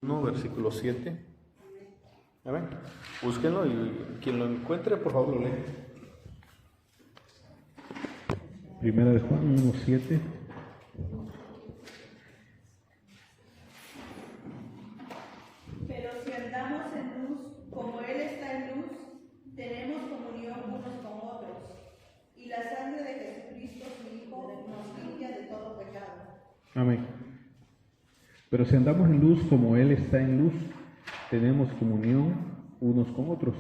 1, versículo 7. A ver, búsquenlo y quien lo encuentre, por favor, lo lee. Primera de Juan 1, 7. Pero si andamos en luz, como Él está en luz, tenemos comunión unos con otros, y la sangre de Jesucristo, su Hijo, nos limpia de todo pecado. Amén. Pero si andamos en luz como Él está en luz, tenemos comunión unos con otros,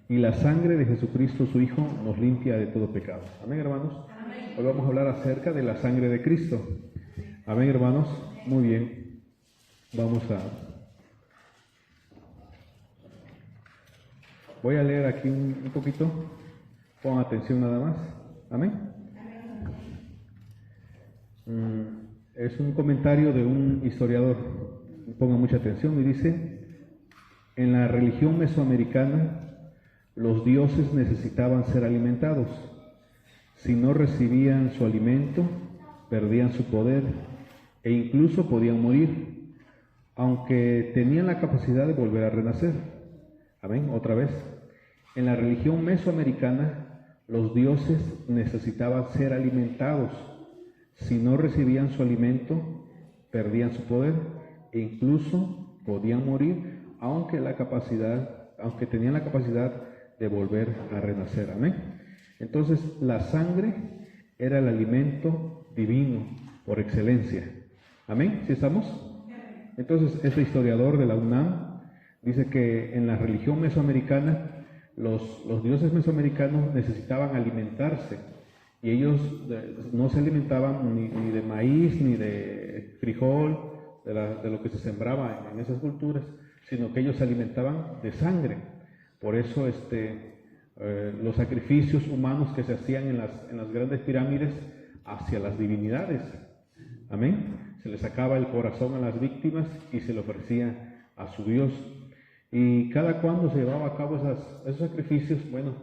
y la sangre de Jesucristo, su Hijo, nos limpia de todo pecado. Amén, hermanos. Amén. Hoy vamos a hablar acerca de la sangre de Cristo. Amén, hermanos. Muy bien. Voy a leer aquí un poquito. Pon atención nada más. Amén. Es un comentario de un historiador. Pongan mucha atención y dice: en la religión mesoamericana, los dioses necesitaban ser alimentados. Si no recibían su alimento, perdían su poder e incluso podían morir, aunque tenían la capacidad de volver a renacer. Amén. Otra vez. En la religión mesoamericana, los dioses necesitaban ser alimentados. Si no recibían su alimento, perdían su poder e incluso podían morir, aunque tenían la capacidad de volver a renacer. Amén. Entonces, la sangre era el alimento divino por excelencia. Amén. ¿Sí estamos? Entonces, este historiador de la UNAM dice que en la religión mesoamericana, los dioses mesoamericanos necesitaban alimentarse, y ellos no se alimentaban ni de maíz, ni de frijol, de lo que se sembraba en esas culturas, sino que ellos se alimentaban de sangre. Por eso los sacrificios humanos que se hacían en las grandes pirámides hacia las divinidades. Amén. Se le sacaba el corazón a las víctimas y se le ofrecía a su Dios. Y cada cuando se llevaba a cabo esos sacrificios, bueno,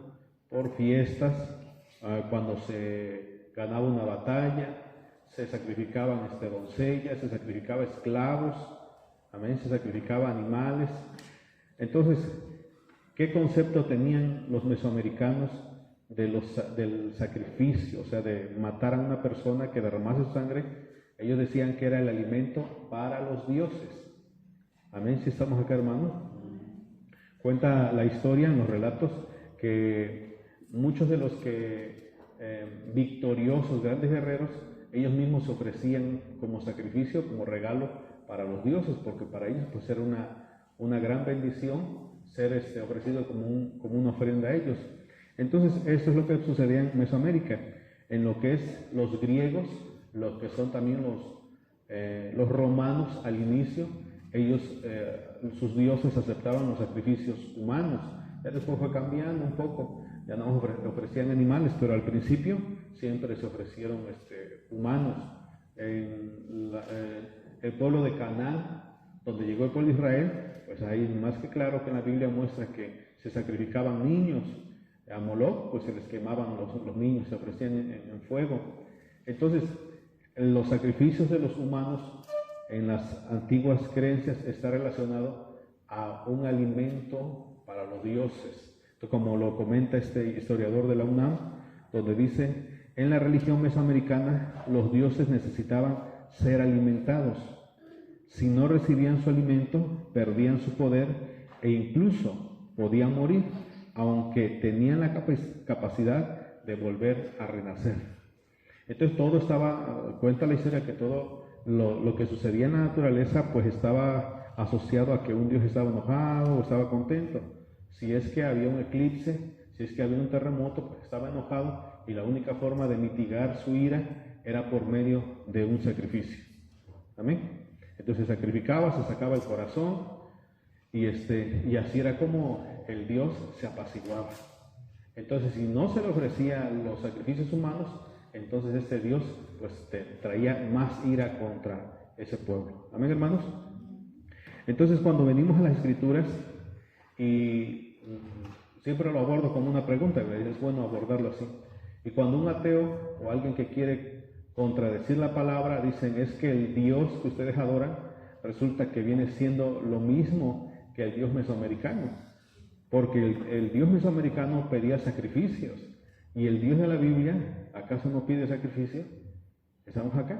por fiestas, cuando se ganaba una batalla, se sacrificaban doncellas, se sacrificaban esclavos, amén, se sacrificaban animales. Entonces, ¿qué concepto tenían los mesoamericanos del sacrificio? O sea, de matar a una persona que derramase su sangre. Ellos decían que era el alimento para los dioses. Amén, si estamos acá, hermanos. Cuenta la historia en los relatos que muchos de los victoriosos, grandes guerreros, ellos mismos se ofrecían como sacrificio, como regalo para los dioses, porque para ellos pues era una gran bendición ser ofrecido como una ofrenda a ellos. Entonces, esto es lo que sucedía en Mesoamérica. En lo que es los griegos, lo que son también los romanos al inicio, ellos, sus dioses aceptaban los sacrificios humanos. Ya después fue cambiando un poco, ya no ofrecían animales, pero al principio siempre se ofrecieron humanos. En el pueblo de Canaán, donde llegó el pueblo de Israel, pues ahí más que claro que en la Biblia muestra que se sacrificaban niños. A Moloch pues se les quemaban los niños, se ofrecían en fuego. Entonces, los sacrificios de los humanos en las antiguas creencias está relacionado a un alimento para los dioses. Entonces, como lo comenta este historiador de la UNAM, donde dice: en la religión mesoamericana los dioses necesitaban ser alimentados. Si no recibían su alimento, perdían su poder e incluso podían morir, aunque tenían la capacidad de volver a renacer. Entonces cuenta la historia que todo lo que sucedía en la naturaleza pues estaba asociado a que un Dios estaba enojado o estaba contento. Si es que había un eclipse, si es que había un terremoto, pues estaba enojado, y la única forma de mitigar su ira era por medio de un sacrificio. Amén. Entonces se sacrificaba, se sacaba el corazón, y así era como el Dios se apaciguaba. Entonces, si no se le ofrecían los sacrificios humanos, entonces este Dios pues traía más ira contra ese pueblo. Amén, hermanos. Entonces, cuando venimos a las Escrituras, y siempre lo abordo como una pregunta, es bueno abordarlo así. Y cuando un ateo o alguien que quiere contradecir la palabra dicen: es que el Dios que ustedes adoran resulta que viene siendo lo mismo que el Dios mesoamericano, porque el Dios mesoamericano pedía sacrificios, y el Dios de la Biblia, ¿acaso no pide sacrificio? Estamos acá,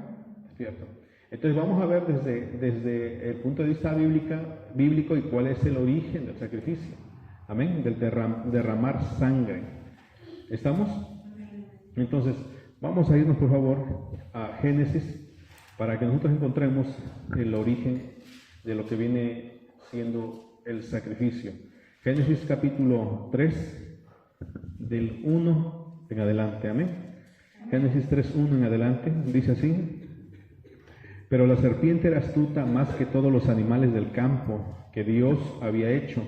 ¿cierto? Entonces vamos a ver desde el punto de vista bíblico y cuál es el origen del sacrificio. Amén, del derramar sangre. ¿Estamos? Entonces, vamos a irnos por favor a Génesis para que nosotros encontremos el origen de lo que viene siendo el sacrificio. Génesis capítulo 3, del 1 en adelante. Amén. Génesis 3:1 en adelante, dice así: Pero la serpiente era astuta más que todos los animales del campo que Dios había hecho,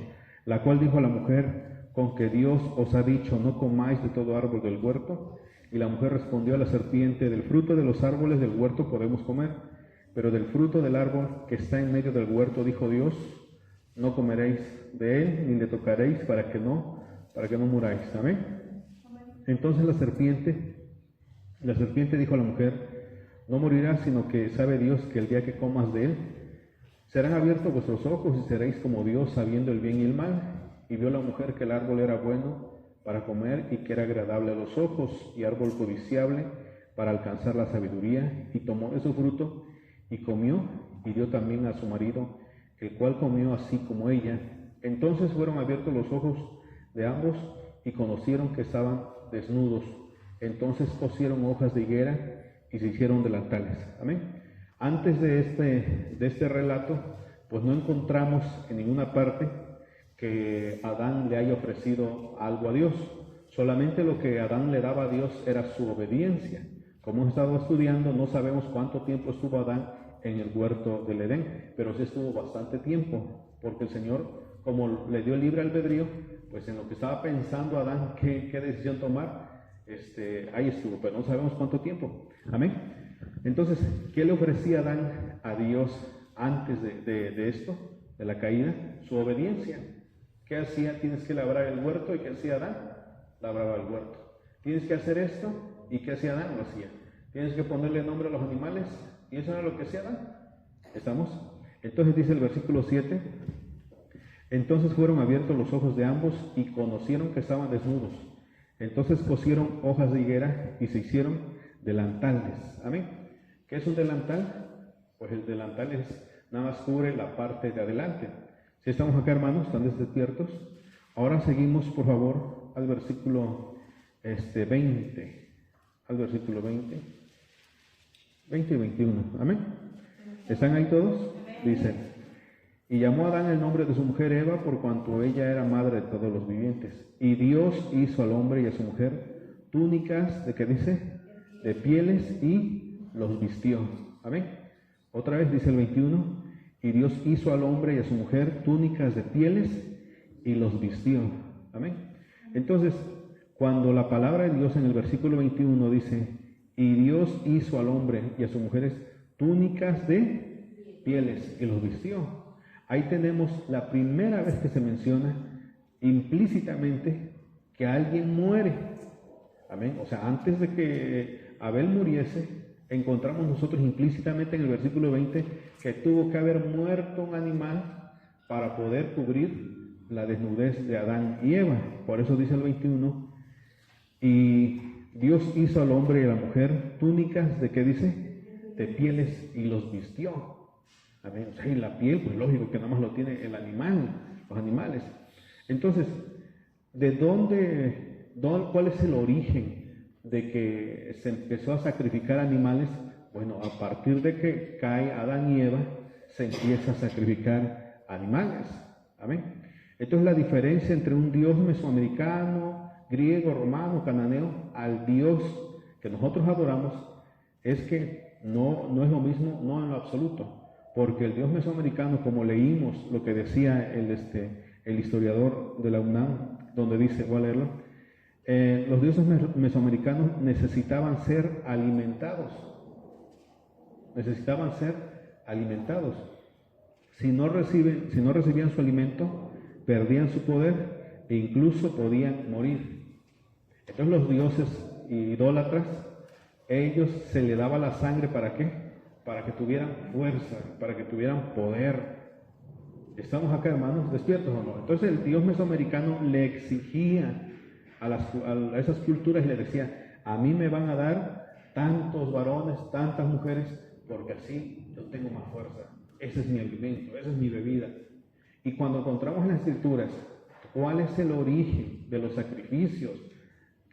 la cual dijo a la mujer: ¿Con que Dios os ha dicho, no comáis de todo árbol del huerto? Y la mujer respondió a la serpiente: Del fruto de los árboles del huerto podemos comer, pero del fruto del árbol que está en medio del huerto, dijo Dios, no comeréis de él, ni le tocaréis, para que no muráis. Amén. Entonces la serpiente dijo a la mujer: No morirás, sino que sabe Dios que el día que comas de él, serán abiertos vuestros ojos y seréis como Dios, sabiendo el bien y el mal. Y vio la mujer que el árbol era bueno para comer y que era agradable a los ojos, y árbol codiciable para alcanzar la sabiduría, y tomó de su fruto y comió, y dio también a su marido, el cual comió así como ella. Entonces fueron abiertos los ojos de ambos y conocieron que estaban desnudos. Entonces cosieron hojas de higuera y se hicieron delantales. Amén. Antes de este relato, pues no encontramos en ninguna parte que Adán le haya ofrecido algo a Dios. Solamente lo que Adán le daba a Dios era su obediencia. Como hemos estado estudiando, no sabemos cuánto tiempo estuvo Adán en el huerto del Edén, pero sí estuvo bastante tiempo, porque el Señor, como le dio libre albedrío, pues en lo que estaba pensando Adán qué decisión tomar, ahí estuvo, pero no sabemos cuánto tiempo. Amén. Entonces, ¿qué le ofrecía Adán a Dios antes de esto, de la caída? Su obediencia. ¿Qué hacía? Tienes que labrar el huerto. ¿Y qué hacía Adán? Labraba el huerto. Tienes que hacer esto. ¿Y qué hacía Adán? Lo hacía. Tienes que ponerle nombre a los animales. ¿Y eso era lo que hacía Adán? ¿Estamos? Entonces dice el versículo 7: Entonces fueron abiertos los ojos de ambos y conocieron que estaban desnudos. Entonces cosieron hojas de higuera y se hicieron delantales. Amén. ¿Qué es un delantal? Pues el delantal nada más cubre la parte de adelante. Si estamos acá, hermanos, ¿están despiertos? Ahora seguimos, por favor, al versículo 20. Al versículo 20 y 21. Amén. ¿Están ahí todos? Dice: Y llamó a Adán el nombre de su mujer Eva, por cuanto ella era madre de todos los vivientes. Y Dios hizo al hombre y a su mujer túnicas, ¿de qué dice? De pieles, y los vistió. Amén. Otra vez dice el 21: Y Dios hizo al hombre y a su mujer túnicas de pieles y los vistió. Amén. Entonces, cuando la palabra de Dios en el versículo 21 dice: Y Dios hizo al hombre y a sus mujeres túnicas de pieles y los vistió, ahí tenemos la primera vez que se menciona implícitamente que alguien muere. Amén. O sea, antes de que Abel muriese, encontramos nosotros implícitamente en el versículo 20 que tuvo que haber muerto un animal para poder cubrir la desnudez de Adán y Eva. Por eso dice el 21: Y Dios hizo al hombre y a la mujer túnicas, ¿de qué dice? De pieles, y los vistió. Amén. O sea, y la piel, pues lógico que nada más lo tiene el animal, los animales. Entonces, ¿cuál es el origen de que se empezó a sacrificar animales? Bueno, a partir de que cae Adán y Eva, se empieza a sacrificar animales. Amén. Entonces la diferencia entre un Dios mesoamericano, griego, romano, cananeo, al Dios que nosotros adoramos, es que no es lo mismo, no en lo absoluto. Porque el Dios mesoamericano, como leímos lo que decía el historiador de la UNAM, donde dice, voy a leerlo: los dioses mesoamericanos necesitaban ser alimentados. Necesitaban ser alimentados. Si no recibían su alimento, perdían su poder e incluso podían morir. Entonces los dioses idólatras, ellos se le daba la sangre, ¿para qué? para que tuvieran fuerza, para que tuvieran poder. ¿Estamos acá, hermanos, despiertos o no? Entonces el Dios mesoamericano le exigía a esas culturas y le decía, a mí me van a dar tantos varones, tantas mujeres, porque así yo tengo más fuerza. Ese es mi alimento, esa es mi bebida. Y cuando encontramos en las Escrituras cuál es el origen de los sacrificios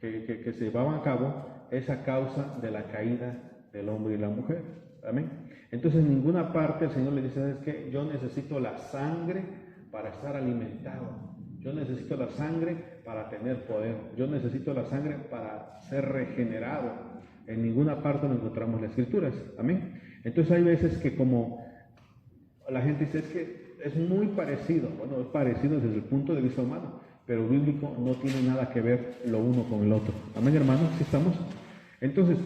que se llevaban a cabo, es a causa de la caída del hombre y la mujer. Amén. Entonces en ninguna parte el Señor le dice, ¿sabes qué? Yo necesito la sangre para estar alimentado. Yo necesito la sangre para tener poder. Yo necesito la sangre para ser regenerado. En ninguna parte lo encontramos en las Escrituras. Amén. Entonces hay veces que como la gente dice, es que es muy parecido. Bueno, es parecido desde el punto de vista humano, pero bíblico no tiene nada que ver lo uno con el otro. Amén, hermanos, ¿sí estamos? Entonces,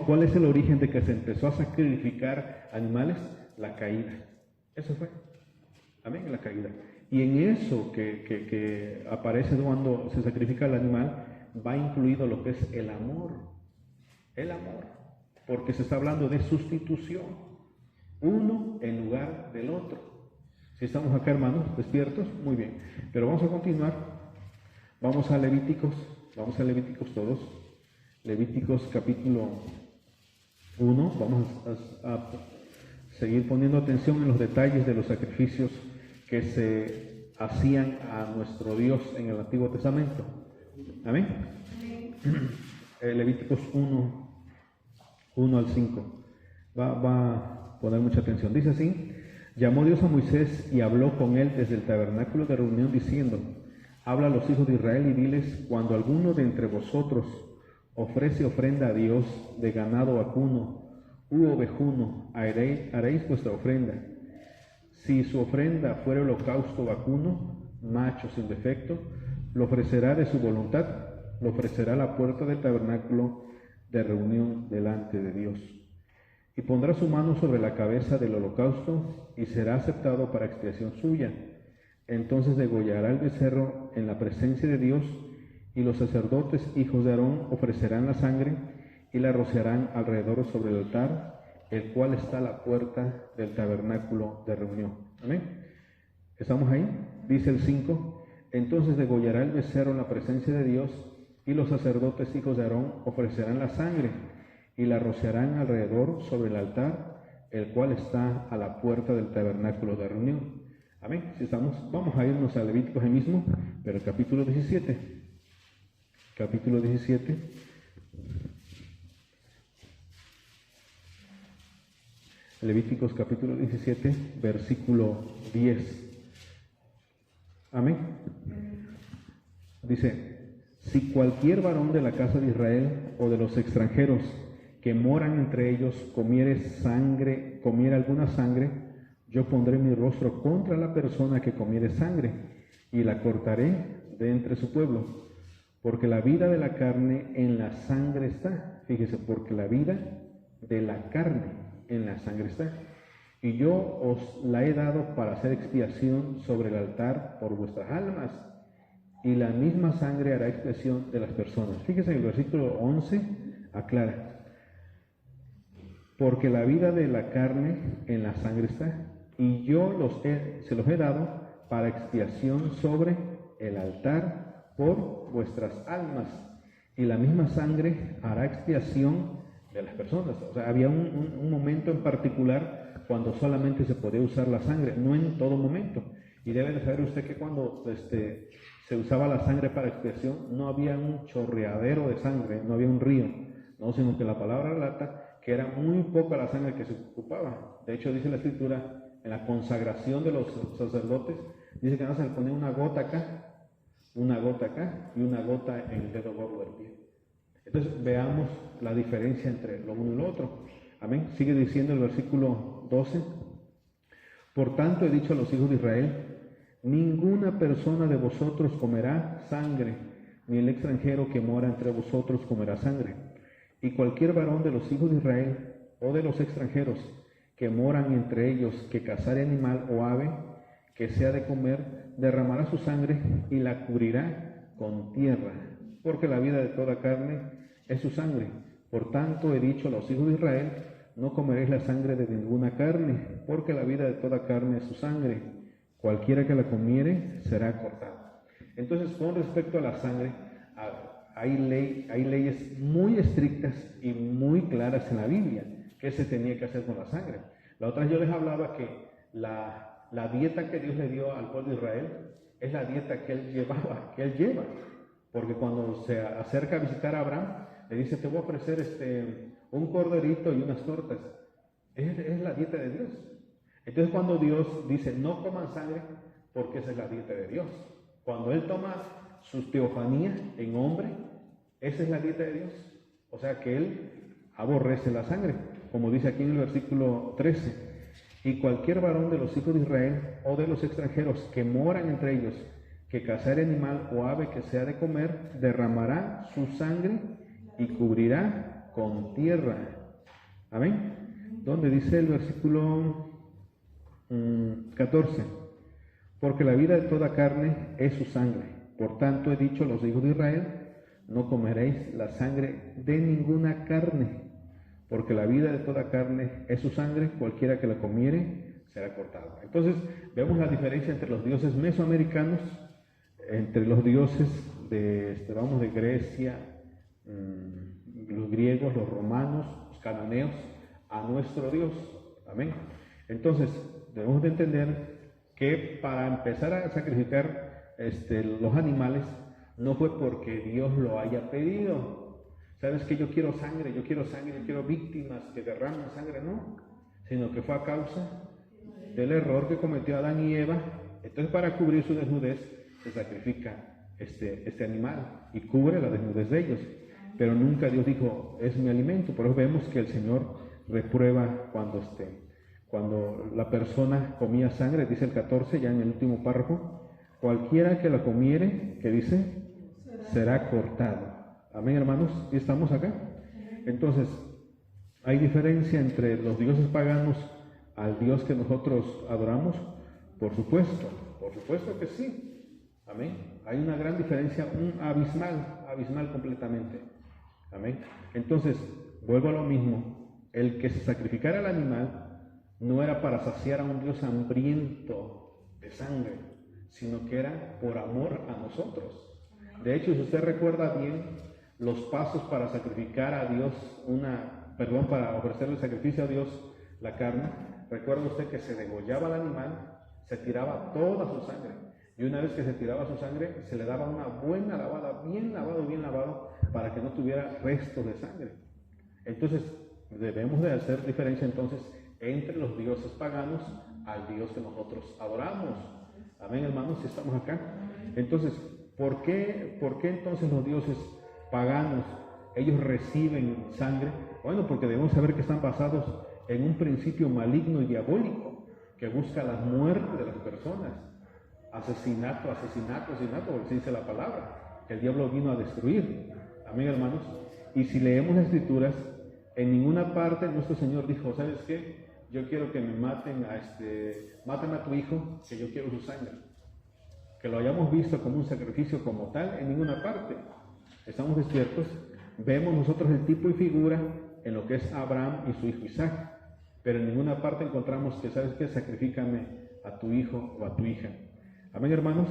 ¿cuál es el origen de que se empezó a sacrificar animales? La caída. Eso fue. Amén, la caída. Y en eso que aparece cuando se sacrifica el animal, va incluido lo que es el amor. El amor. Porque se está hablando de sustitución. Uno en lugar del otro. Si estamos acá, hermanos, despiertos, muy bien. Pero vamos a continuar. Vamos a Levíticos todos. Levíticos capítulo 1. Vamos a seguir poniendo atención en los detalles de los sacrificios que se hacían a nuestro Dios en el Antiguo Testamento. Amén. Levíticos 1 al 5. Va a poner mucha atención. Dice así: llamó Dios a Moisés y habló con él desde el tabernáculo de reunión diciendo: habla a los hijos de Israel y diles, cuando alguno de entre vosotros ofrece ofrenda a Dios de ganado vacuno u ovejuno, haréis vuestra ofrenda. Si su ofrenda fuera holocausto vacuno, macho sin defecto, lo ofrecerá de su voluntad, lo ofrecerá a la puerta del tabernáculo de reunión delante de Dios. Y pondrá su mano sobre la cabeza del holocausto y será aceptado para expiación suya. Entonces degollará el becerro en la presencia de Dios, y los sacerdotes, hijos de Aarón, ofrecerán la sangre y la rociarán alrededor sobre el altar, el cual está a la puerta del tabernáculo de reunión. Amén. ¿Estamos ahí? Dice el 5. Entonces degollará el becerro en la presencia de Dios, y los sacerdotes, hijos de Aarón, ofrecerán la sangre y la rociarán alrededor sobre el altar, el cual está a la puerta del tabernáculo de reunión. Amén. Si estamos, vamos a irnos a Levíticos ahí mismo, pero el capítulo 17. Capítulo 17. Levíticos capítulo 17, versículo 10. Amén. Dice: si cualquier varón de la casa de Israel o de los extranjeros que moran entre ellos comiera alguna sangre, yo pondré mi rostro contra la persona que comiere sangre y la cortaré de entre su pueblo. Porque la vida de la carne en la sangre está. Fíjese, porque la vida de la carne en la sangre está. Y yo os la he dado para hacer expiación sobre el altar por vuestras almas. Y la misma sangre hará expiación de las personas. Fíjese, en el versículo 11 aclara: porque la vida de la carne en la sangre está. Y yo se los he dado para expiación sobre el altar por vuestras almas, y la misma sangre hará expiación de las personas. O sea, había un momento en particular cuando solamente se podía usar la sangre, no en todo momento. Y debe de saber usted que cuando se usaba la sangre para expiación, no había un chorreadero de sangre, no había un río, no, sino que la palabra relata que era muy poca la sangre que se ocupaba. De hecho, dice la Escritura, en la consagración de los sacerdotes, dice que no se le ponía una gota acá y una gota en el dedo gordo del pie. Entonces veamos la diferencia entre lo uno y lo otro. Amén. Sigue diciendo el versículo 12: por tanto he dicho a los hijos de Israel, ninguna persona de vosotros comerá sangre, ni el extranjero que mora entre vosotros comerá sangre. Y cualquier varón de los hijos de Israel o de los extranjeros que moran entre ellos, que cazare animal o ave, que sea de comer, derramará su sangre y la cubrirá con tierra, porque la vida de toda carne es su sangre. Por tanto he dicho a los hijos de Israel, no comeréis la sangre de ninguna carne, porque la vida de toda carne es su sangre. Cualquiera que la comiere será cortada. Entonces, con respecto a la sangre, hay leyes muy estrictas y muy claras en la Biblia, qué se tenía que hacer con la sangre. La otra vez yo les hablaba que la dieta que Dios le dio al pueblo de Israel es la dieta que él lleva, porque cuando se acerca a visitar a Abraham, le dice, te voy a ofrecer un corderito y unas tortas. Es la dieta de Dios. Entonces cuando Dios dice, no coman sangre, porque esa es la dieta de Dios. Cuando Él toma su teofanía en hombre, esa es la dieta de Dios. O sea que Él aborrece la sangre, como dice aquí en el versículo 13. Y cualquier varón de los hijos de Israel o de los extranjeros que moran entre ellos, que cazare animal o ave que sea de comer, derramará su sangre y cubrirá con tierra. Amén. Donde dice el versículo 14, porque la vida de toda carne es su sangre. Por tanto he dicho a los hijos de Israel, no comeréis la sangre de ninguna carne, porque la vida de toda carne es su sangre, cualquiera que la comiere será cortado. Entonces vemos la diferencia entre los dioses mesoamericanos, entre los dioses de Grecia, los griegos, los romanos, los cananeos, a nuestro Dios. Amén. Entonces debemos de entender que para empezar a sacrificar los animales no fue porque Dios lo haya pedido. ¿Sabes que yo quiero sangre, yo quiero víctimas que derramen sangre? No, sino que fue a causa del error que cometió Adán y Eva. Entonces, para cubrir su desnudez se sacrifica este animal y cubre la desnudez de ellos. Pero nunca Dios dijo, es mi alimento. Por eso vemos que el Señor reprueba cuando la persona comía sangre, dice el 14, ya en el último párrafo, cualquiera que la comiere, que dice, será cortado. Amén, hermanos, ¿y estamos acá? Entonces, ¿hay diferencia entre los dioses paganos al Dios que nosotros adoramos? Por supuesto que sí. Amén. Hay una gran diferencia, abismal completamente. Amén. Entonces, vuelvo a lo mismo. El que se sacrificara al animal no era para saciar a un Dios hambriento de sangre, sino que era por amor a nosotros. De hecho, si usted recuerda bien los pasos para sacrificar a Dios para ofrecerle sacrificio a Dios la carne, recuerda usted que se degollaba al animal, se tiraba toda su sangre, y una vez que se tiraba su sangre, se le daba una buena lavada, bien lavado, para que no tuviera restos de sangre. Entonces, debemos de hacer diferencia entonces entre los dioses paganos al Dios que nosotros adoramos. Amén, hermanos, si estamos acá. Entonces, ¿por qué entonces los dioses paganos, ellos reciben sangre? Bueno, porque debemos saber que están basados en un principio maligno y diabólico que busca la muerte de las personas. Asesinato, porque dice la palabra, que el diablo vino a destruir. Amén, hermanos. Y si leemos las escrituras, en ninguna parte nuestro Señor dijo, ¿sabes qué? Yo quiero que me maten a tu hijo, que yo quiero su sangre. Que lo hayamos visto como un sacrificio como tal, en ninguna parte. Estamos despiertos, vemos nosotros el tipo y figura en lo que es Abraham y su hijo Isaac, pero en ninguna parte encontramos que, ¿sabes qué? Sacrifícame a tu hijo o a tu hija. Amén, hermanos.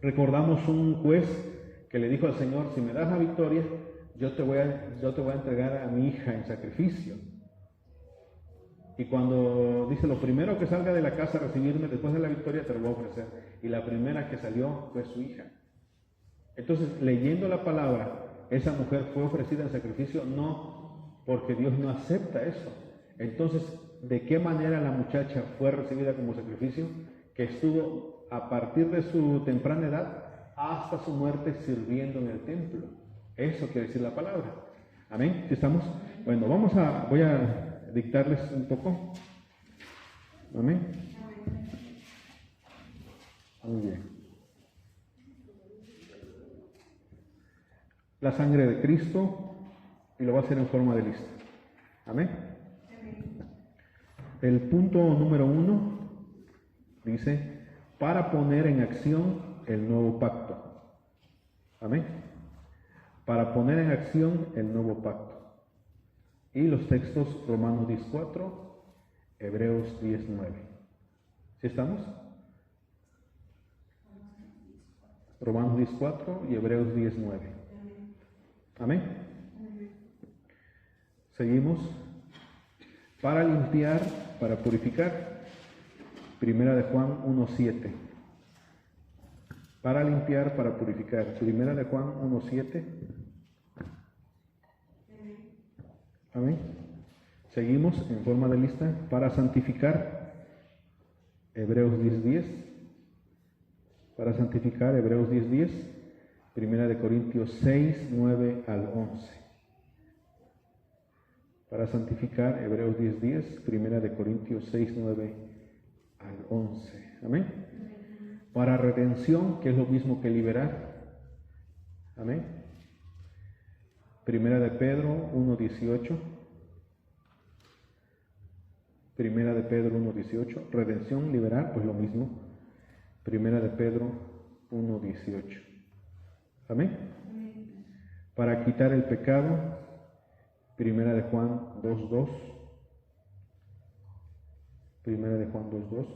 Recordamos un juez que le dijo al Señor, si me das la victoria, yo te voy a entregar a mi hija en sacrificio. Y cuando dice, lo primero que salga de la casa a recibirme después de la victoria, te lo voy a ofrecer. Y la primera que salió fue su hija. Entonces, leyendo la palabra, esa mujer fue ofrecida en sacrificio, no, porque Dios no acepta eso. Entonces, ¿de qué manera la muchacha fue recibida como sacrificio? Que estuvo a partir de su temprana edad hasta su muerte sirviendo en el templo. Eso quiere decir la palabra. Amén. ¿Sí estamos? Bueno, voy a dictarles un poco. Amén. Muy bien. La sangre de Cristo, y lo va a hacer en forma de lista. Amén. El punto número 1 dice, para poner en acción el nuevo pacto. Amén. Para poner en acción el nuevo pacto. Y los textos Romanos 10:4, Hebreos 10:9. ¿Sí estamos? Romanos 10:4 y Hebreos 10:9. Amén. Seguimos. Para limpiar, para purificar. Primera de Juan 1:7. Para limpiar, para purificar. Primera de Juan 1:7. Amén. Seguimos en forma de lista. Para santificar, Hebreos 10:10. Para santificar, Hebreos 10:10. Primera de Corintios 6:9 al 11. Para santificar, Hebreos 10:10. Primera de Corintios 6:9 al 11. Amén. Para redención, que es lo mismo que liberar. Amén. Primera de Pedro 1:18. Primera de Pedro 1:18. Redención, liberar, pues lo mismo. Primera de Pedro 1:18. Amén. Para quitar el pecado, Primera de Juan 2:2. Primera de Juan 2:2.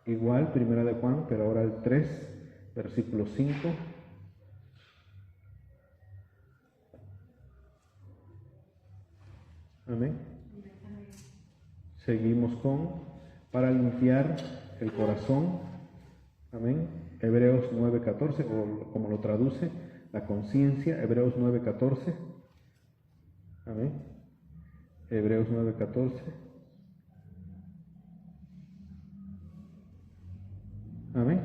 Igual, Primera de Juan, pero ahora el 3, versículo 5. Amén. Seguimos con para limpiar el corazón. Amén. Hebreos 9:14, o como lo traduce, la conciencia, Hebreos 9:14. Amén. Hebreos 9:14. Amén.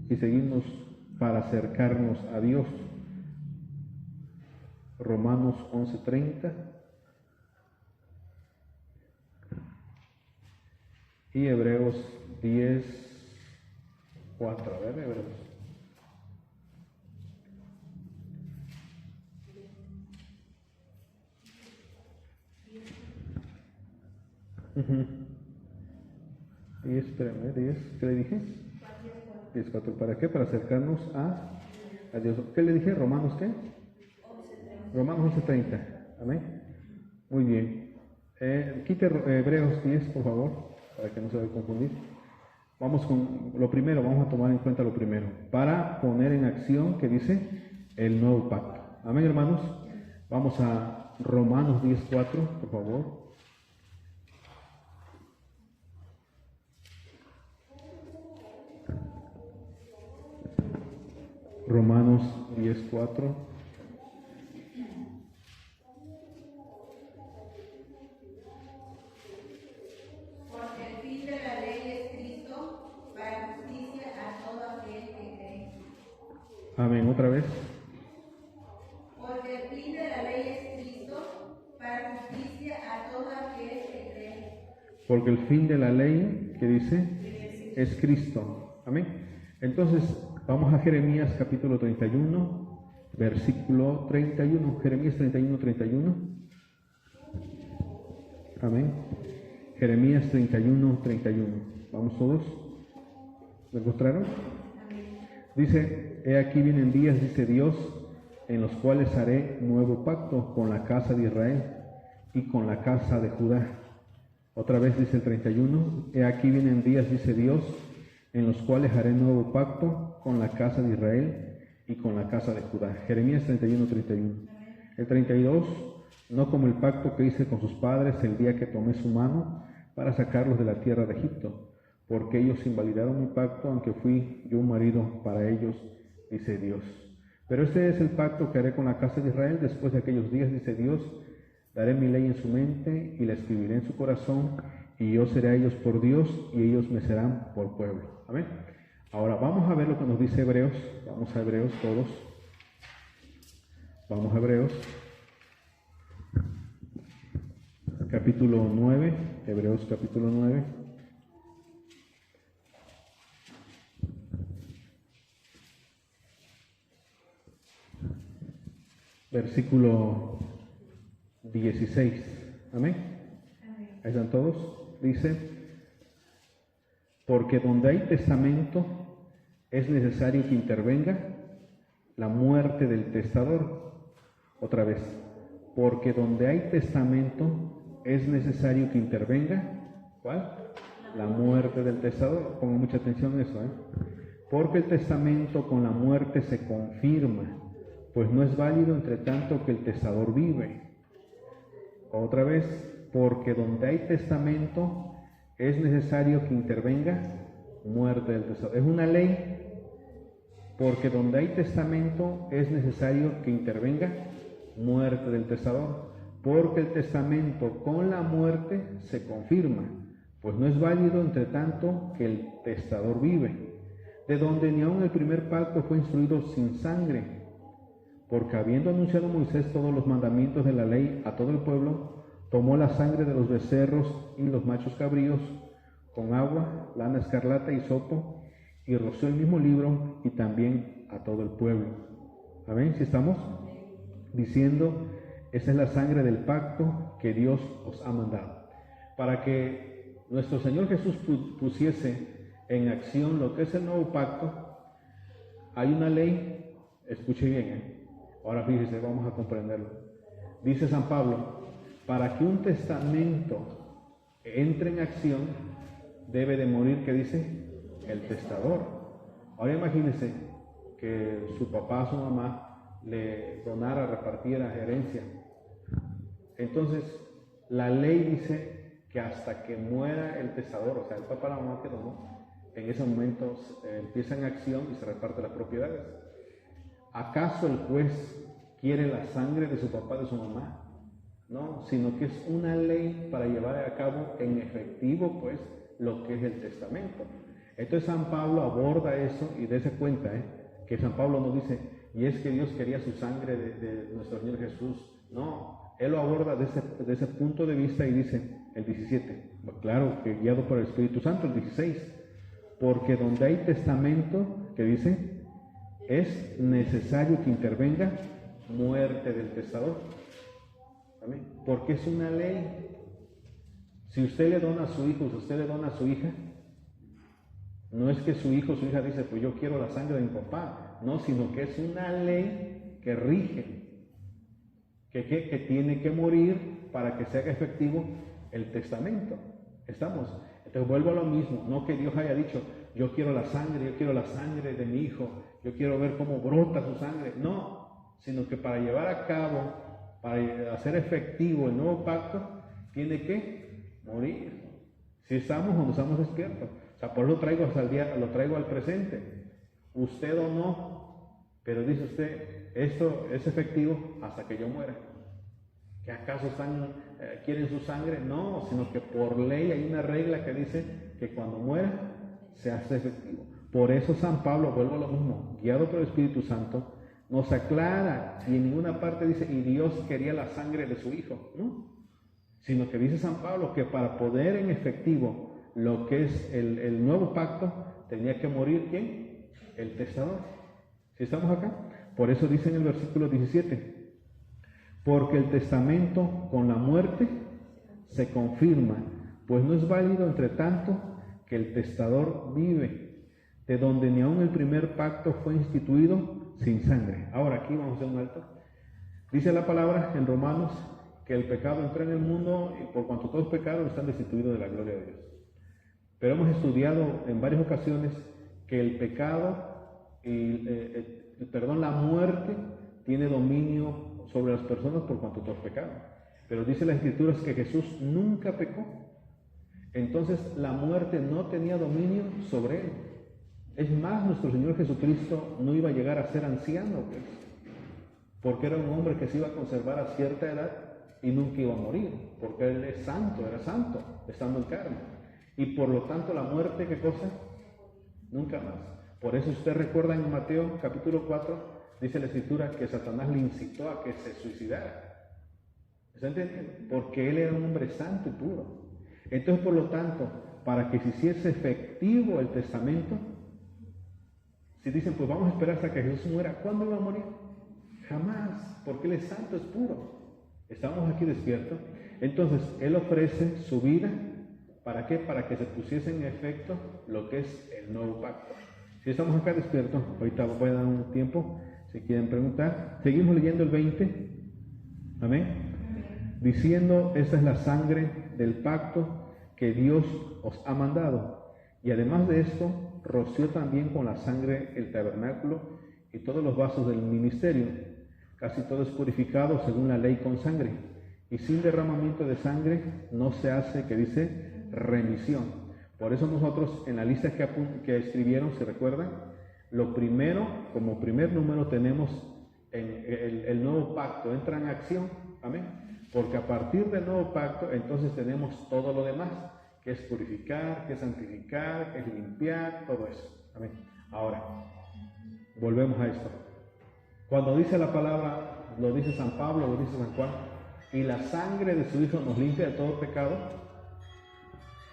Y seguimos para acercarnos a Dios. Romanos 11:30. Y Hebreos 10:4. A ver, Hebreos. Y espérame, 10, ¿qué le dije? 10:4. ¿Para qué? Para acercarnos a Dios. ¿Qué le dije? ¿Romanos qué? Romanos 11:30. Amén. Muy bien. Quite Hebreos 10, por favor, para que no se vaya a confundir. Vamos con lo primero, vamos a tomar en cuenta lo primero. Para poner en acción, ¿qué dice? El nuevo pacto. Amén, hermanos. Vamos a Romanos 10:4, por favor. Romanos 10:4. Porque el fin de la ley es Cristo, para justicia a todo aquel que cree. Amén, otra vez. Porque el fin de la ley es Cristo, para justicia a todo aquel que cree. Porque el fin de la ley, ¿qué dice? Es Cristo. Amén. Entonces, vamos a Jeremías capítulo 31, versículo 31. Jeremías 31:31. Amén. Jeremías 31:31. Vamos todos. ¿Me encontraron? Dice, he aquí vienen días, dice Dios, en los cuales haré nuevo pacto con la casa de Israel y con la casa de Judá. Otra vez dice el 31, he aquí vienen días, dice Dios, en los cuales haré nuevo pacto con la casa de Israel y con la casa de Judá. Jeremías 31:31. El 32, no como el pacto que hice con sus padres el día que tomé su mano para sacarlos de la tierra de Egipto, porque ellos invalidaron mi pacto, aunque fui yo un marido para ellos, dice Dios. Pero este es el pacto que haré con la casa de Israel después de aquellos días, dice Dios. Daré mi ley en su mente y la escribiré en su corazón, y yo seré a ellos por Dios y ellos me serán por pueblo. Amén. Ahora vamos a ver lo que nos dice Hebreos. Vamos a Hebreos todos. Vamos a Hebreos. Capítulo 9. Hebreos capítulo 9. Versículo 16. Amén. Ahí están todos. Dice, porque donde hay testamento es necesario que intervenga la muerte del testador. Otra vez, porque donde hay testamento es necesario que intervenga, ¿cuál? La muerte del testador. Pongan mucha atención a eso, Porque el testamento con la muerte se confirma, pues no es válido entre tanto que el testador vive. Otra vez, porque donde hay testamento es necesario que intervenga muerte del testador. Es una ley, porque donde hay testamento es necesario que intervenga muerte del testador, porque el testamento con la muerte se confirma, pues no es válido entre tanto que el testador vive, de donde ni aun el primer pacto fue instruido sin sangre, porque habiendo anunciado Moisés todos los mandamientos de la ley a todo el pueblo, tomó la sangre de los becerros y los machos cabríos con agua, lana escarlata y hisopo, y roció el mismo libro y también a todo el pueblo. ¿Amén? ¿Sí estamos? Diciendo, esa es la sangre del pacto que Dios os ha mandado. Para que nuestro Señor Jesús pusiese en acción lo que es el nuevo pacto, hay una ley, escuche bien, ahora fíjese, vamos a comprenderlo. Dice San Pablo, para que un testamento entre en acción, debe de morir, ¿qué dice? El testador. Ahora imagínense que su papá, su mamá le donara, repartiera herencia. Entonces, la ley dice que hasta que muera el testador, o sea, el papá, la mamá que donó, en ese momento empieza en acción y se reparte las propiedades. ¿Acaso el juez quiere la sangre de su papá, de su mamá? No, sino que es una ley para llevar a cabo en efectivo, pues, lo que es el testamento. Entonces San Pablo aborda eso y dése cuenta, que San Pablo no dice, y es que Dios quería su sangre de nuestro Señor Jesús. No, él lo aborda de ese punto de vista y dice, el 17, claro que guiado por el Espíritu Santo, el 16, porque donde hay testamento, que dice, es necesario que intervenga muerte del testador. ¿Amén? Porque es una ley. Si usted le dona a su hijo, si usted le dona a su hija, no es que su hijo o su hija dice, pues yo quiero la sangre de mi papá, no, sino que es una ley que rige, que tiene que morir para que se haga efectivo el testamento. ¿Estamos? Entonces vuelvo a lo mismo, no que Dios haya dicho, yo quiero la sangre de mi hijo, yo quiero ver cómo brota su sangre, no, sino que para llevar a cabo, para hacer efectivo el nuevo pacto, tiene que morir. Si estamos o no estamos despiertos. O sea, por eso lo traigo al presente. Usted o no, pero dice usted, esto es efectivo hasta que yo muera. ¿Que acaso quieren su sangre? No, sino que por ley hay una regla que dice que cuando muera se hace efectivo. Por eso San Pablo, vuelvo a lo mismo, guiado por el Espíritu Santo, nos aclara y en ninguna parte dice, y Dios quería la sangre de su hijo, ¿no? Sino que dice San Pablo que para poder en efectivo lo que es el nuevo pacto, tenía que morir ¿quién? El testador. ¿Sí estamos acá? Por eso dice en el versículo 17, porque el testamento con la muerte se confirma, pues no es válido entre tanto que el testador vive, de donde ni aun el primer pacto fue instituido sin sangre. Ahora aquí vamos a hacer un alto. Dice la palabra en Romanos que el pecado entró en el mundo y por cuanto todos pecaron están destituidos de la gloria de Dios. Pero hemos estudiado en varias ocasiones que el pecado, la muerte tiene dominio sobre las personas por cuanto todos pecaron. Pero dice las Escrituras que Jesús nunca pecó. Entonces la muerte no tenía dominio sobre él. Es más, nuestro Señor Jesucristo no iba a llegar a ser anciano, pues, porque era un hombre que se iba a conservar a cierta edad y nunca iba a morir, porque él es santo, era santo, estando en carne. Y por lo tanto la muerte, ¿qué cosa? Nunca más. Por eso usted recuerda en Mateo capítulo 4, dice la Escritura que Satanás le incitó a que se suicidara. ¿Se entiende? Porque él era un hombre santo y puro. Entonces, por lo tanto, para que se hiciese efectivo el testamento, si dicen, pues vamos a esperar hasta que Jesús muera, ¿cuándo va a morir? Jamás, porque Él es santo, es puro. Estamos aquí despiertos. Entonces, Él ofrece su vida, ¿para qué? Para que se pusiese en efecto lo que es el nuevo pacto. Si estamos acá despiertos, ahorita voy a dar un tiempo, si quieren preguntar. Seguimos leyendo el 20. Amén. Diciendo, esta es la sangre del pacto que Dios os ha mandado. Y además de esto, roció también con la sangre el tabernáculo y todos los vasos del ministerio. Casi todo es purificado según la ley con sangre. Y sin derramamiento de sangre no se hace, que dice, remisión. Por eso nosotros en la lista que escribieron, ¿se recuerdan? Lo primero, como primer número tenemos el nuevo pacto, entra en acción, amén. Porque a partir del nuevo pacto, entonces tenemos todo lo demás, que es purificar, que es santificar, que es limpiar, todo eso, amén. Ahora, volvemos a esto. Cuando dice la palabra, lo dice San Pablo, lo dice San Juan, y la sangre de su Hijo nos limpia de todo pecado,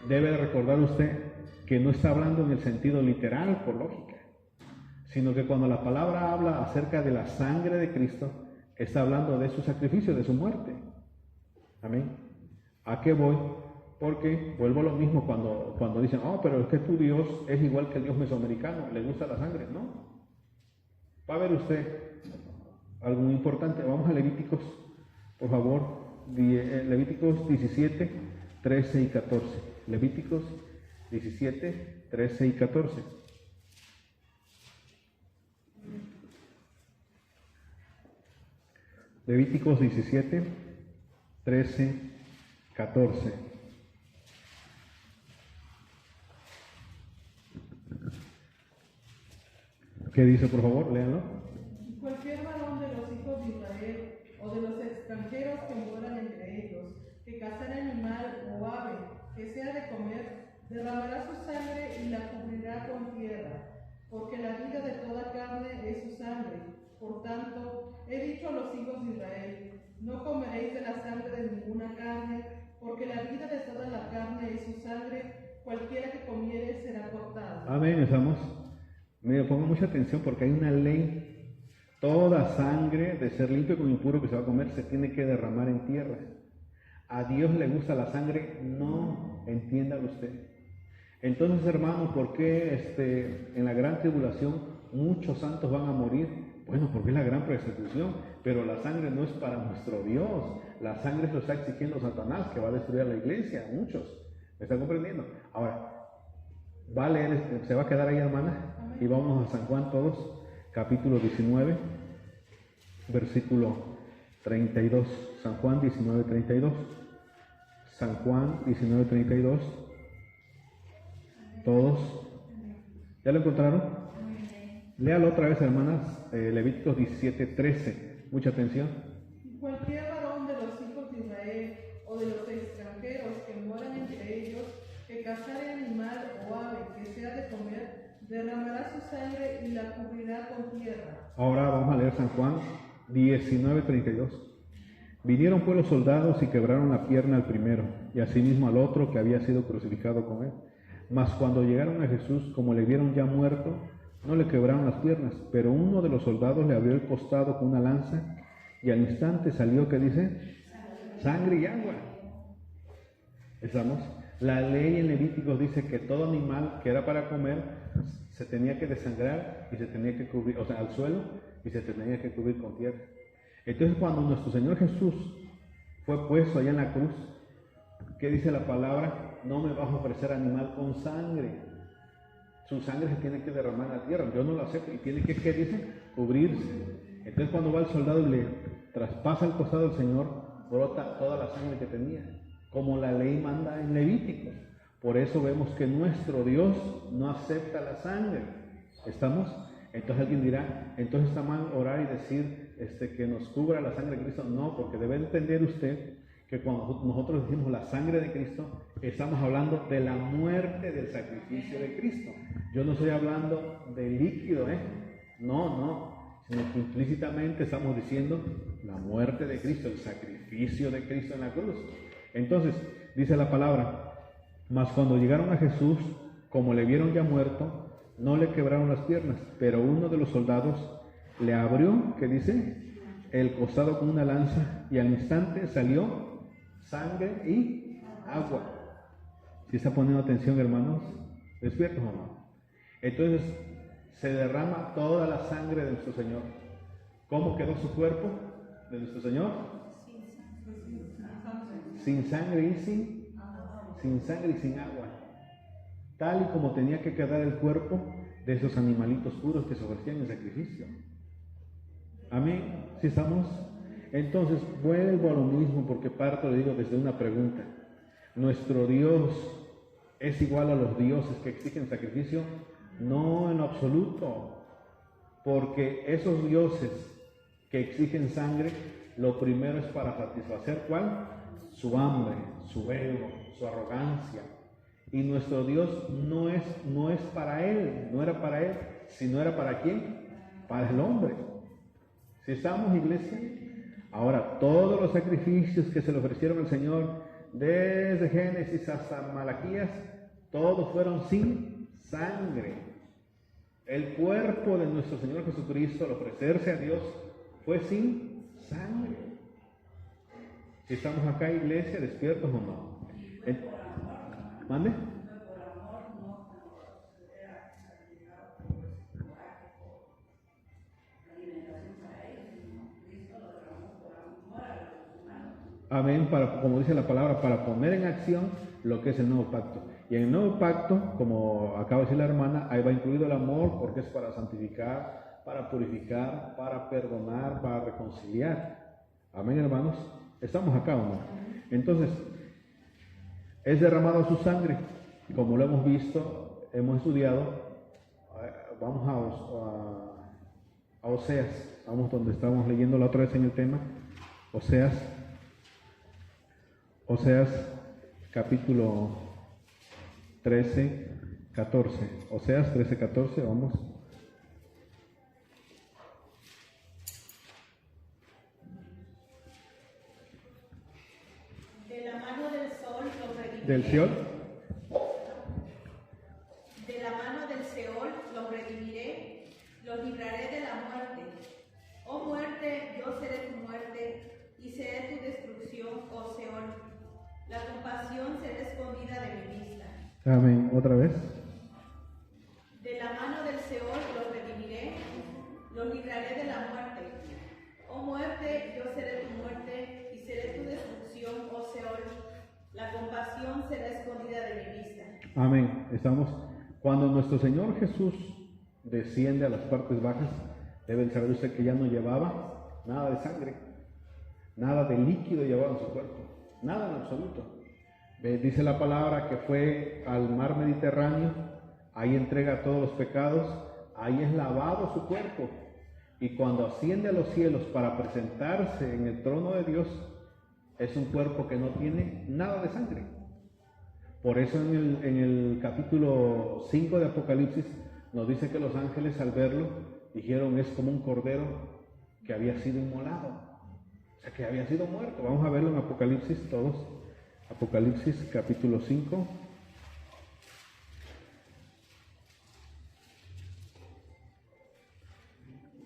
debe de recordar usted que no está hablando en el sentido literal, por lógica, sino que cuando la palabra habla acerca de la sangre de Cristo, está hablando de su sacrificio, de su muerte. Amén. ¿A qué voy? Porque vuelvo a lo mismo cuando dicen, oh, pero es que tu Dios es igual que el Dios mesoamericano, le gusta la sangre. No. Va a ver usted algo muy importante. Vamos a Levíticos, por favor, Levíticos 17, 13 y 14. Levíticos 17, 13 y 14. Levíticos 17, 13, 14. ¿Qué dice, por favor? Léanlo. Cualquier varón de los hijos de Israel o de los extranjeros que moran entre ellos, que cazare animal o ave, que sea de comer, derramará su sangre y la cubrirá con tierra, porque la vida de toda carne es su sangre. Por tanto, he dicho a los hijos de Israel, no comeréis de la sangre de ninguna carne, porque la vida de toda la carne es su sangre, cualquiera que comiere será cortado. Amén, estamos. Mira, pongan mucha atención porque hay una ley. Toda sangre de ser limpio con impuro que se va a comer se tiene que derramar en tierra. ¿A Dios le gusta la sangre? No, entiéndalo usted. Entonces, hermano, ¿por qué en la gran tribulación muchos santos van a morir? Bueno, porque es la gran persecución, pero la sangre no es para nuestro Dios. La sangre se lo está exigiendo Satanás, que va a destruir a la iglesia, muchos. ¿Me están comprendiendo? Ahora, va a leer, se va a quedar ahí, hermana, y vamos a San Juan todos, capítulo 19, versículo 32. San Juan 19, 32. San Juan 19, 32. Todos. ¿Ya lo encontraron? Léalo otra vez, hermanas. Levíticos 17, 13. Mucha atención. Cualquier varón de los hijos de Israel o de los extranjeros que moran entre ellos, que cazare animal o ave, que sea de comer, derramará su sangre y la cubrirá con tierra. Ahora vamos a leer San Juan 19, 32. Vinieron pues los soldados y quebraron la pierna al primero, y asimismo al otro que había sido crucificado con él. Mas cuando llegaron a Jesús, como le vieron ya muerto, no le quebraron las piernas, pero uno de los soldados le abrió el costado con una lanza, y al instante salió, ¿qué dice? Sangre y agua. ¿Estamos? La ley en Levíticos dice que todo animal que era para comer se tenía que desangrar y se tenía que cubrir, o sea, al suelo, y se tenía que cubrir con tierra. Entonces, cuando nuestro Señor Jesús fue puesto allá en la cruz, ¿qué dice la palabra? No me vas a ofrecer animal con sangre. Su sangre se tiene que derramar a la tierra. Yo no lo acepto y tiene que, ¿qué dice? Cubrirse. Entonces, cuando va el soldado y le traspasa el costado del Señor, brota toda la sangre que tenía, como la ley manda en Levíticos. Por eso vemos que nuestro Dios no acepta la sangre. ¿Estamos? Entonces alguien dirá, entonces está mal orar y decir que nos cubra la sangre de Cristo. No, porque debe entender usted que cuando nosotros decimos la sangre de Cristo, estamos hablando de la muerte del sacrificio de Cristo. Yo no estoy hablando de líquido, no, sino que implícitamente estamos diciendo la muerte de Cristo, el sacrificio de Cristo en la cruz. Entonces, dice la palabra, mas cuando llegaron a Jesús, como le vieron ya muerto, no le quebraron las piernas, pero uno de los soldados le abrió, ¿qué dice? El costado con una lanza, y al instante salió sangre y agua. ¿Sí está poniendo atención, hermanos? ¿Despiertos o no? Entonces, se derrama toda la sangre de nuestro Señor. ¿Cómo quedó su cuerpo de nuestro Señor? sin sangre y sin sangre y sin agua, tal y como tenía que quedar el cuerpo de esos animalitos puros que se ofrecían en sacrificio. Amén. ¿Sí estamos? Entonces vuelvo a lo mismo, porque parto, le digo, desde una pregunta. ¿Nuestro Dios es igual a los dioses que exigen sacrificio? No, en lo absoluto, porque esos dioses que exigen sangre, lo primero es para satisfacer ¿cuál? Su hambre, su ego, su arrogancia. Y nuestro Dios no es para él, no era para él, sino era para ¿quién? Para el hombre. ¿Sí estamos, iglesia? Ahora, todos los sacrificios que se le ofrecieron al Señor, desde Génesis hasta Malaquías, todos fueron sin sangre. El cuerpo de nuestro Señor Jesucristo, al ofrecerse a Dios, fue sin sangre. ¿Si estamos acá, iglesia, despiertos o no? ¿Mande? Amén, como dice la palabra, para poner en acción lo que es el nuevo pacto. Y en el nuevo pacto, como acaba de decir la hermana, ahí va incluido el amor, porque es para santificar, para purificar, para perdonar, para reconciliar. Amén, hermanos. ¿Estamos acá o no? Entonces, es derramado su sangre, como lo hemos visto, hemos estudiado. Vamos a Oseas, vamos donde estábamos leyendo la otra vez en el tema. Oseas capítulo 13, 14. Oseas 13, 14, vamos. De la mano del sol los redimiré. ¿Del Seol? De la mano del Seol los redimiré, los libraré de la muerte. Oh muerte, yo seré tu muerte y seré tu destrucción, oh Seol. La compasión será escondida de mi vista. Amén. ¿Otra vez? De la mano del Seol los redimiré, los libraré de la muerte. Oh muerte, yo seré tu muerte y seré tu destrucción, oh Seol. La compasión será escondida de mi vista. Amén. Estamos. Cuando nuestro Señor Jesús desciende a las partes bajas, debe saber usted que ya no llevaba nada de sangre, nada de líquido llevaba en su cuerpo, nada en absoluto. Dice la palabra que fue al mar Mediterráneo, ahí entrega todos los pecados, ahí es lavado su cuerpo, y cuando asciende a los cielos para presentarse en el trono de Dios, es un cuerpo que no tiene nada de sangre. Por eso en el capítulo 5 de Apocalipsis nos dice que los ángeles al verlo dijeron es como un cordero que había sido inmolado, o sea que había sido muerto. Vamos a verlo en Apocalipsis todos. Apocalipsis capítulo 5.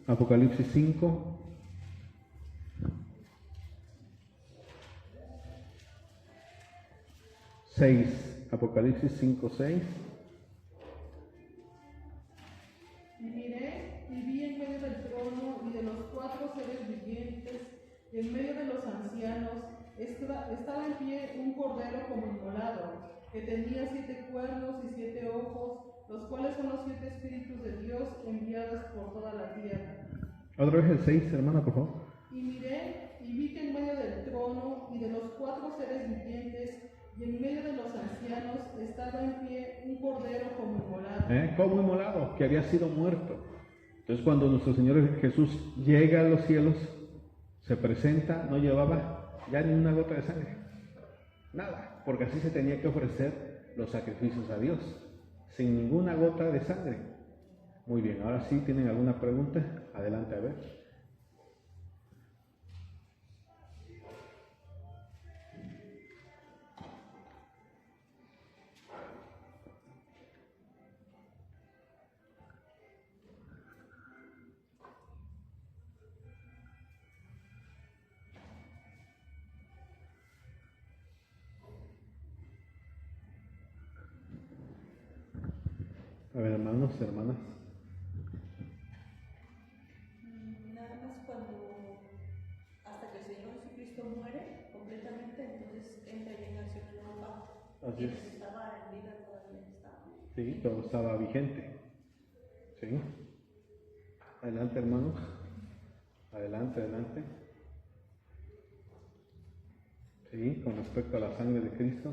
Apocalipsis 5. Apocalipsis 5, 6. Y miré y vi en medio del trono y de los 4 seres vivientes, en medio de los ancianos, estaba en pie un cordero como inmolado, que tenía 7 cuernos y 7 ojos, los cuales son los 7 espíritus de Dios enviados por toda la tierra. Otra vez el 6, hermana, por favor. Y miré y vi que en medio del trono y de los 4 seres vivientes y en medio de los ancianos estaba en pie un cordero como inmolado. Como inmolado, que había sido muerto. Entonces cuando nuestro Señor Jesús llega a los cielos, se presenta, no llevaba ya ni una gota de sangre, nada, porque así se tenía que ofrecer los sacrificios a Dios, sin ninguna gota de sangre. Muy bien, ahora sí, ¿tienen alguna pregunta? Adelante, a ver. A ver, hermanos, hermanas. Nada más cuando, hasta que el Señor Jesucristo muere completamente, entonces Así es. Estaba en vida, todavía estaba. Sí, todo estaba vigente. Sí. Adelante, hermanos. Adelante, adelante. Sí, con respecto a la sangre de Cristo.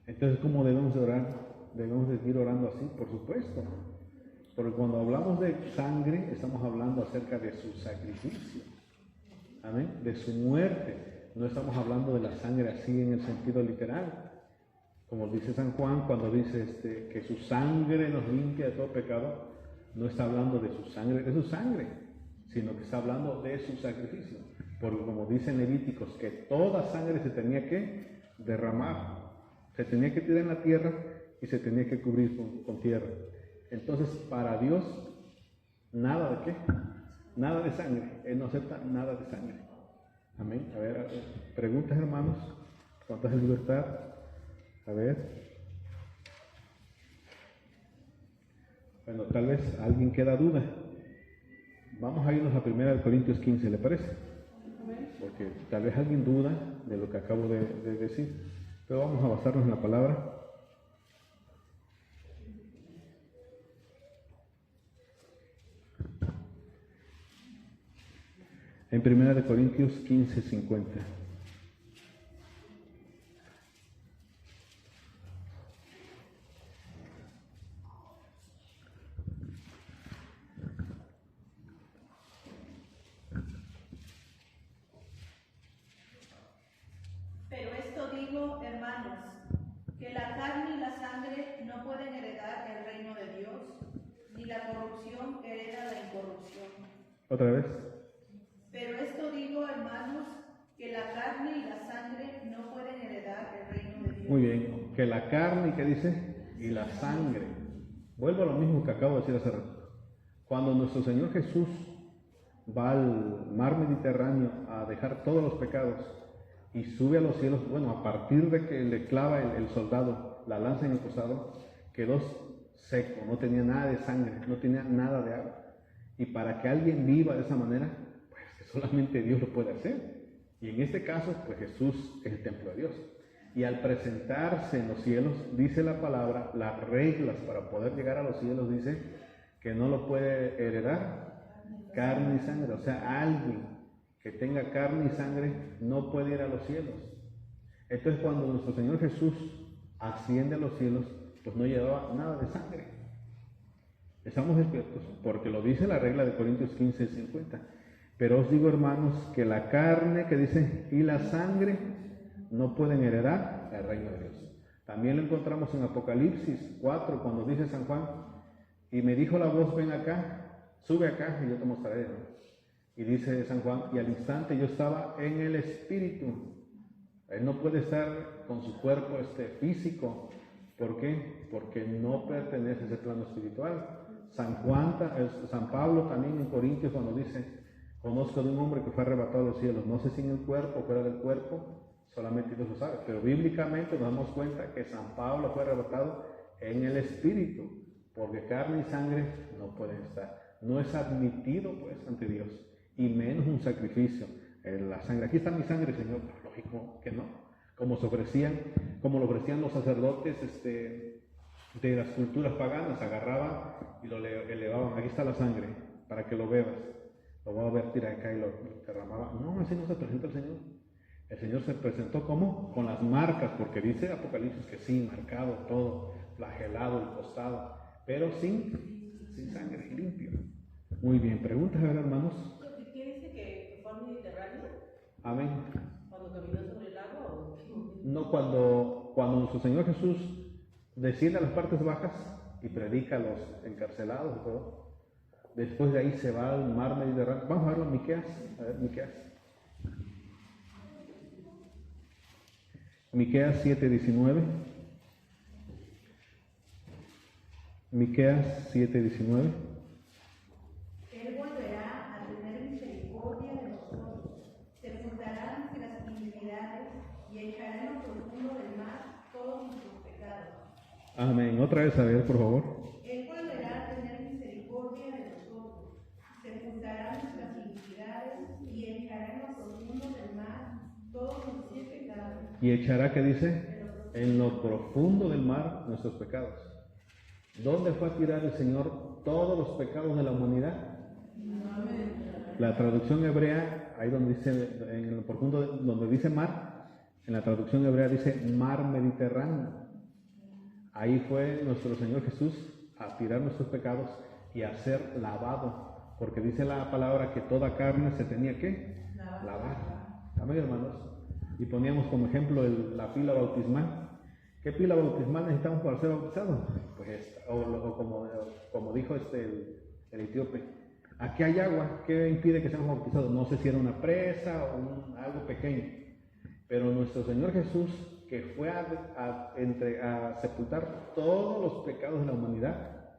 Entonces, ¿cómo debemos de orar? Debemos de seguir orando así, por supuesto. Porque cuando hablamos de sangre, estamos hablando acerca de su sacrificio. Amén. De su muerte. No estamos hablando de la sangre así en el sentido literal. Como dice San Juan cuando dice que su sangre nos limpia de todo pecado, no está hablando de su sangre, sino que está hablando de su sacrificio. Porque como dice en Levíticos, que toda sangre se tenía que derramar, se tenía que tirar en la tierra y se tenía que cubrir con tierra. Entonces, para Dios, nada de qué, nada de sangre. Él no acepta nada de sangre. Amén. A ver, preguntas, hermanos. ¿Cuántas de libertad? A ver. Bueno, tal vez alguien queda duda. Vamos a irnos a 1 Corintios 15, ¿le parece? Porque tal vez alguien duda de lo que acabo de decir. Pero vamos a basarnos en la palabra. En 1 Corintios 15, 50. Pero esto digo, hermanos, que la carne y la sangre no pueden heredar el reino de Dios, ni la corrupción hereda la incorrupción. ¿Otra vez? Pero esto digo, hermanos, que la carne y la sangre no pueden heredar el reino de Dios. Muy bien, que la carne, ¿qué dice? Y la sangre. Vuelvo a lo mismo que acabo de decir hace rato. Cuando nuestro Señor Jesús va al mar Mediterráneo a dejar todos los pecados y sube a los cielos, bueno, a partir de que le clava el soldado la lanza en el costado, quedó seco, no tenía nada de sangre, no tenía nada de agua. Y para que alguien viva de esa manera, pues que solamente Dios lo puede hacer. Y en este caso, pues Jesús es el templo de Dios. Y al presentarse en los cielos, dice la palabra, las reglas para poder llegar a los cielos, dice que no lo puede heredar carne y sangre. O sea, alguien que tenga carne y sangre no puede ir a los cielos. Entonces, cuando nuestro Señor Jesús asciende a los cielos, pues no llevaba nada de sangre. Estamos despiertos, porque lo dice la regla de Corintios 15, 50. Pero os digo, hermanos, que la carne, que dice, y la sangre no pueden heredar el reino de Dios. También lo encontramos en Apocalipsis 4, cuando dice San Juan, y me dijo la voz, ven acá, sube acá, y yo te mostraré, ¿no? Y dice San Juan, y al instante yo estaba en el Espíritu. Él no puede estar con su cuerpo físico. ¿Por qué? Porque no pertenece a ese plano espiritual. San Pablo también en Corintios cuando dice, conozco de un hombre que fue arrebatado a los cielos, no sé si en el cuerpo o fuera del cuerpo, solamente Dios lo sabe, pero bíblicamente nos damos cuenta que San Pablo fue arrebatado en el Espíritu, porque carne y sangre no pueden estar, no es admitido pues ante Dios, y menos un sacrificio. La sangre, aquí está mi sangre, Señor, pues, lógico que no, como lo ofrecían los sacerdotes de las culturas paganas, agarraban y lo elevaban, aquí está la sangre, para que lo bebas, lo voy a vertir acá y lo derramaban. No, así no se presenta el Señor. El Señor se presentó ¿cómo? Con las marcas, porque dice Apocalipsis que sí, marcado todo, flagelado el costado, pero sin sangre, limpio. Muy bien, preguntas, a ver, hermanos. ¿Qué dice que fue al Mediterráneo? Amén. ¿Cuando caminó sobre el agua o qué? No, cuando nuestro Señor Jesús desciende a las partes bajas y predica a los encarcelados y todo, después de ahí se va al mar Mediterráneo. Vamos a verlo en Miqueas. A ver, Miqueas. Miqueas 7:19. Miqueas 7:19. Él volverá a tener misericordia de nosotros, sepultará nuestras iniquidades y echará en lo profundo del mar todos nuestros pecados. Amén. Otra vez, a ver, por favor. Él volverá a tener misericordia de nosotros, sepultará nuestras iniquidades y echará en lo profundo del mar todos nuestros pecados. Y echará, ¿qué dice? En lo profundo del mar nuestros pecados. ¿Dónde fue a tirar el Señor todos los pecados de la humanidad? La traducción hebrea, ahí donde dice, en lo profundo, donde dice mar, en la traducción hebrea dice mar Mediterráneo. Ahí fue nuestro Señor Jesús a tirar nuestros pecados y a ser lavado, porque dice la palabra que toda carne se tenía que lavar. Amén, hermanos. Y poníamos como ejemplo la pila bautismal. ¿Qué pila bautismal necesitamos para ser bautizados? Pues esta, como dijo el etíope, aquí hay agua, ¿qué impide que seamos bautizados? No sé si era una presa o algo pequeño, pero nuestro Señor Jesús, que fue a sepultar todos los pecados de la humanidad,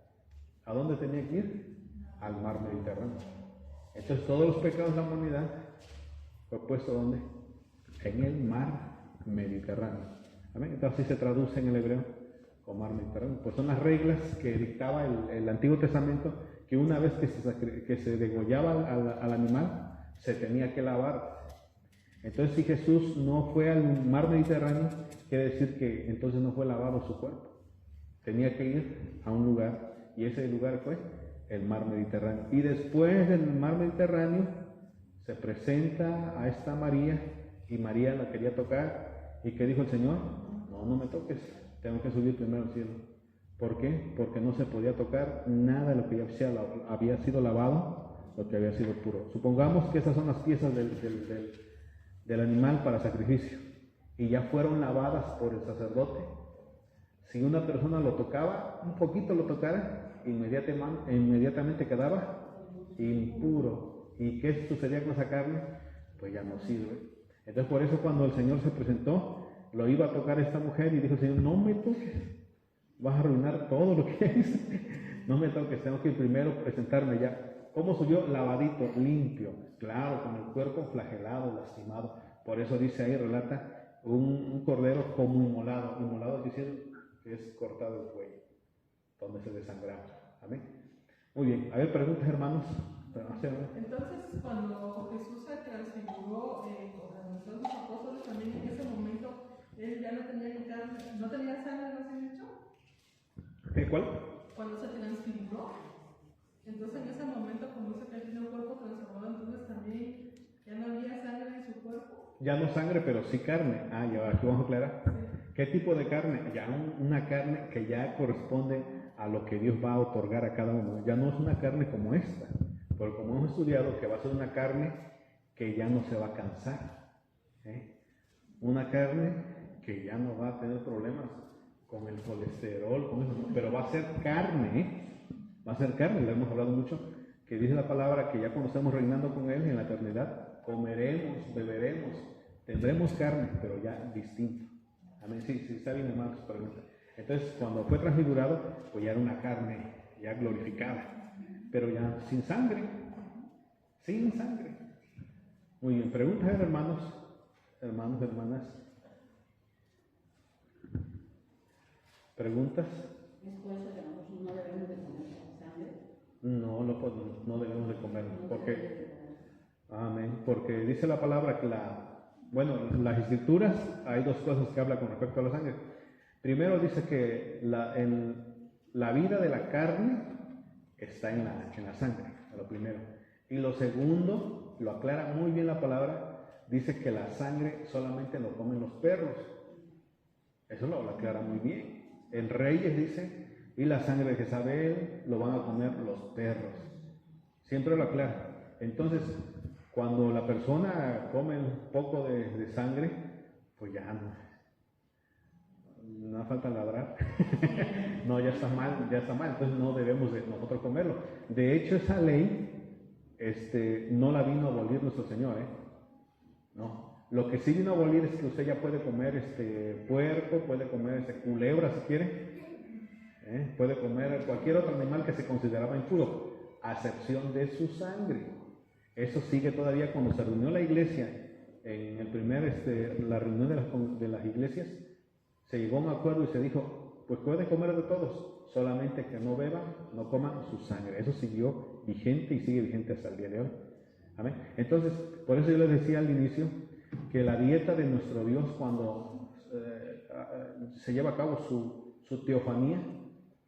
¿a dónde tenía que ir? Al mar Mediterráneo. Entonces todos los pecados de la humanidad fue puesto ¿dónde? En el mar Mediterráneo. ¿Amén? Entonces así se traduce en el hebreo como mar Mediterráneo. Pues son las reglas que dictaba el Antiguo Testamento, que una vez que se degollaba al animal, se tenía que lavar. Entonces si Jesús no fue al mar Mediterráneo, quiere decir que entonces no fue lavado su cuerpo. Tenía que ir a un lugar, y ese lugar fue el mar Mediterráneo. Y después del mar Mediterráneo se presenta a esta María, y María la quería tocar. ¿Y qué dijo el Señor? No me toques, tengo que subir primero al cielo. ¿Por qué? Porque no se podía tocar nada de lo que había sido lavado, lo que había sido puro. Supongamos que esas son las piezas del animal para sacrificio y ya fueron lavadas por el sacerdote. Si una persona lo tocaba, un poquito lo tocara, inmediatamente quedaba impuro. ¿Y qué sucedía con esa carne? Pues ya no sirve. Entonces por eso cuando el Señor se presentó, lo iba a tocar esta mujer y dijo el Señor, no me toques, vas a arruinar todo lo que hice, no me toques, tengo que primero presentarme ya. ¿Cómo subió? Lavadito, limpio, claro, con el cuerpo flagelado, lastimado. Por eso dice ahí, relata, un cordero como inmolado. Inmolado dice que es cortado el cuello, donde se desangraba. Amén. Muy bien, a ver, preguntas, hermanos. Entonces, cuando Jesús se transfiguró con los apóstoles, también en ese momento, él ya no tenía carne, no tenía sangre, ¿no se ha dicho? ¿Cuál? Cuando se transfiguró, entonces en ese momento, como dice que él tiene un cuerpo transformado, entonces también ya no había sangre en su cuerpo. Ya no sangre, pero sí carne. Ya aquí vamos a aclarar. Sí. ¿Qué tipo de carne? Ya una carne que ya corresponde a lo que Dios va a otorgar a cada uno. Ya no es una carne como esta, porque como hemos estudiado que va a ser una carne que ya no se va a cansar. Una carne que ya no va a tener problemas con el colesterol, con eso, pero va a ser carne, va a ser carne, lo hemos hablado mucho, que dice la palabra que ya cuando estemos reinando con Él en la eternidad, comeremos, beberemos, tendremos carne, pero ya distinto. Amén, sí, está bien, hermanos, pregunta. Entonces, cuando fue transfigurado, pues ya era una carne ya glorificada, pero ya sin sangre, sin sangre. Muy bien, preguntas, hermanos, hermanas. ¿Preguntas? ¿Es por eso que nosotros no debemos de comer sangre? No debemos de comer, porque, amén, porque dice la palabra que las escrituras, hay dos cosas que habla con respecto a la sangre. Primero dice que la vida de la carne está en la sangre, lo primero. Y lo segundo, lo aclara muy bien la palabra, dice que la sangre solamente lo comen los perros. Eso lo aclara muy bien. En Reyes dice, y la sangre de Jezabel lo van a comer los perros. Siempre lo aclara. Entonces, cuando la persona come un poco de sangre, pues ya no falta ladrar. No, ya está mal, entonces no debemos de nosotros comerlo. De hecho, esa ley no la vino a abolir nuestro Señor, no. Lo que sí vino a abolir es que usted ya puede comer puerco, puede comer culebra si quiere, puede comer cualquier otro animal que se consideraba impuro, a excepción de su sangre. Eso sigue todavía cuando se reunió la iglesia, en la reunión de las iglesias, se llegó a un acuerdo y se dijo, pues puede comer de todos, solamente que no beban, no coman su sangre. Eso siguió vigente y sigue vigente hasta el día de hoy. Amén. Entonces, por eso yo les decía al inicio que la dieta de nuestro Dios cuando se lleva a cabo su teofanía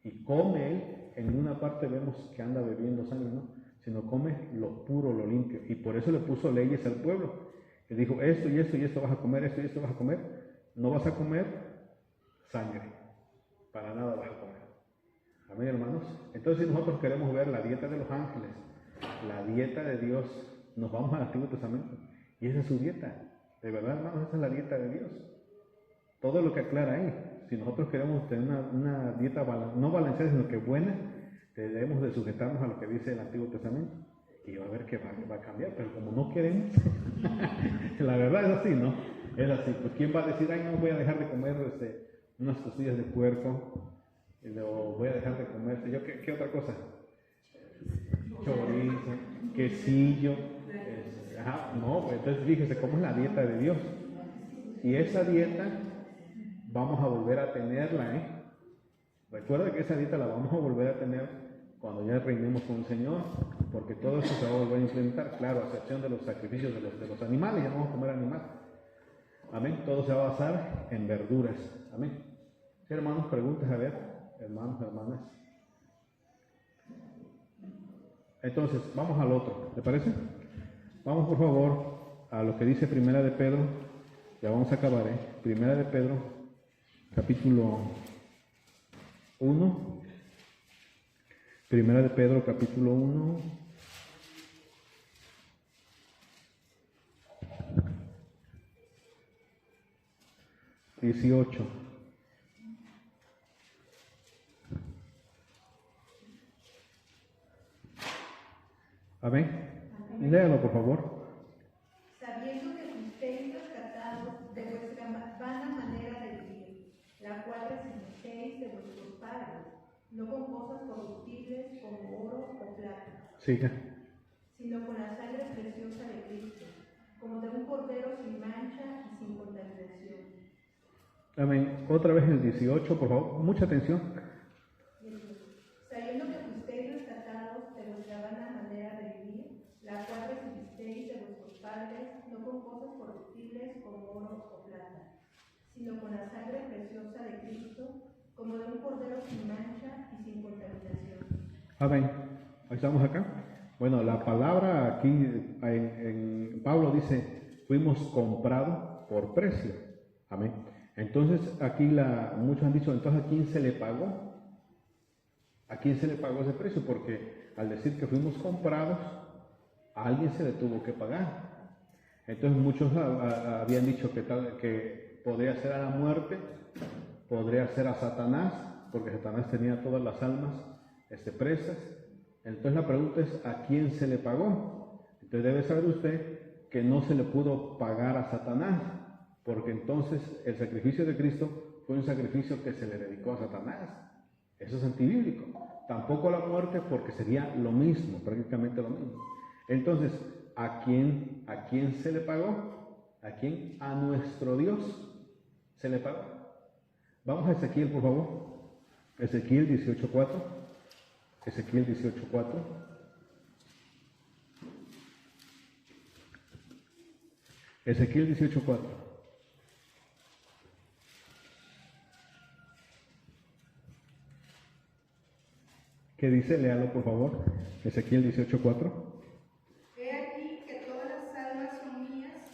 y come Él, en una parte vemos que anda bebiendo sangre, ¿no? Sino come lo puro, lo limpio. Y por eso le puso leyes al pueblo. Le dijo, esto y esto y esto vas a comer, esto y esto vas a comer. No vas a comer sangre. Para nada vas a comer. Amén, hermanos. Entonces, si nosotros queremos ver la dieta de los ángeles, la dieta de Dios, nos vamos al Antiguo Testamento. Y esa es su dieta. De verdad, hermanos, esa es la dieta de Dios. Todo lo que aclara ahí. Si nosotros queremos tener una dieta no balanceada, sino que buena, debemos de sujetarnos a lo que dice el Antiguo Testamento. Y va a ver que va a cambiar, pero como no queremos, la verdad es así, ¿no? Es así. Pues ¿quién va a decir, ay, no voy a dejar de comer unas costillas de puerco? O voy a dejar de comer, ¿qué otra cosa? Chorizo, quesillo. No, pues entonces fíjese cómo es la dieta de Dios. Y esa dieta vamos a volver a tenerla, ¿eh? Recuerda que esa dieta la vamos a volver a tener cuando ya reinemos con el Señor, porque todo eso se va a volver a implementar, claro, a excepción de los sacrificios de los animales, ya no vamos a comer animal. Amén. Todo se va a basar en verduras. Amén. ¿Sí, hermanos? Preguntas, a ver, hermanos, hermanas. Entonces, vamos al otro, ¿le parece? Vamos por favor a lo que dice Primera de Pedro, ya vamos a acabar, Primera de Pedro, capítulo 1, Primera de Pedro, capítulo 1, (18). Amén. Léalo, por favor. Sabiendo que fuisteis rescatados de vuestra vana manera de vivir, la cual recibisteis de vuestros padres, no con cosas corruptibles como oro o plata, Siga. sino con la sangre preciosa de Cristo, como de un cordero sin mancha y sin contaminación. Amén. Otra vez el 18, por favor. Mucha atención. Sabiendo que fuisteis rescatados de vuestra vana manera de vivir, la cual recibisteis de vuestros padres, no con cosas corruptibles como oro o plata, sino con la sangre preciosa de Cristo, como de un cordero sin mancha y sin contaminación. Amén. ¿Estamos acá? Bueno, la palabra aquí, en Pablo dice, fuimos comprados por precio. Amén. Entonces, aquí muchos han dicho, entonces, ¿a quién se le pagó? ¿A quién se le pagó ese precio? Porque al decir que fuimos comprados, a alguien se le tuvo que pagar. Entonces, muchos habían dicho que podría ser a la muerte, podría ser a Satanás, porque Satanás tenía todas las almas presas. Entonces la pregunta es, ¿a quién se le pagó? Entonces debe saber usted que no se le pudo pagar a Satanás, porque entonces el sacrificio de Cristo fue un sacrificio que se le dedicó a Satanás. Eso es antibíblico. Tampoco la muerte, porque sería lo mismo, prácticamente lo mismo. Entonces, ¿a quién se le pagó? ¿A quién? A nuestro Dios se le pagó. Vamos a Ezequiel, por favor. Ezequiel 18:4. Ezequiel 18:4. Ezequiel 18:4. ¿Qué dice? Léalo, por favor. Ezequiel 18:4. He aquí que todas las almas son mías,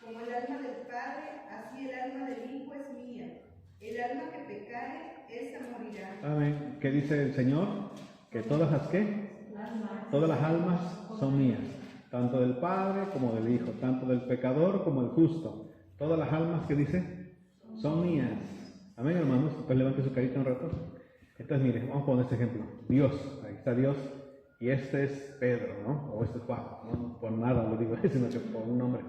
como el alma del Padre, así el alma del Hijo es mía. El alma que pecare, esa morirá. Amén. ¿Qué dice el Señor? Que todas las todas las almas son mías, tanto del Padre como del Hijo, tanto del pecador como del justo. Todas las almas, ¿qué dice? Son mías. Amén, hermanos. Pues levante su carita un rato. Entonces, mire, vamos a poner este ejemplo. Dios, ahí está Dios, y este es Pedro, ¿no? O este es Juan, no por nada lo digo, sino que por un nombre.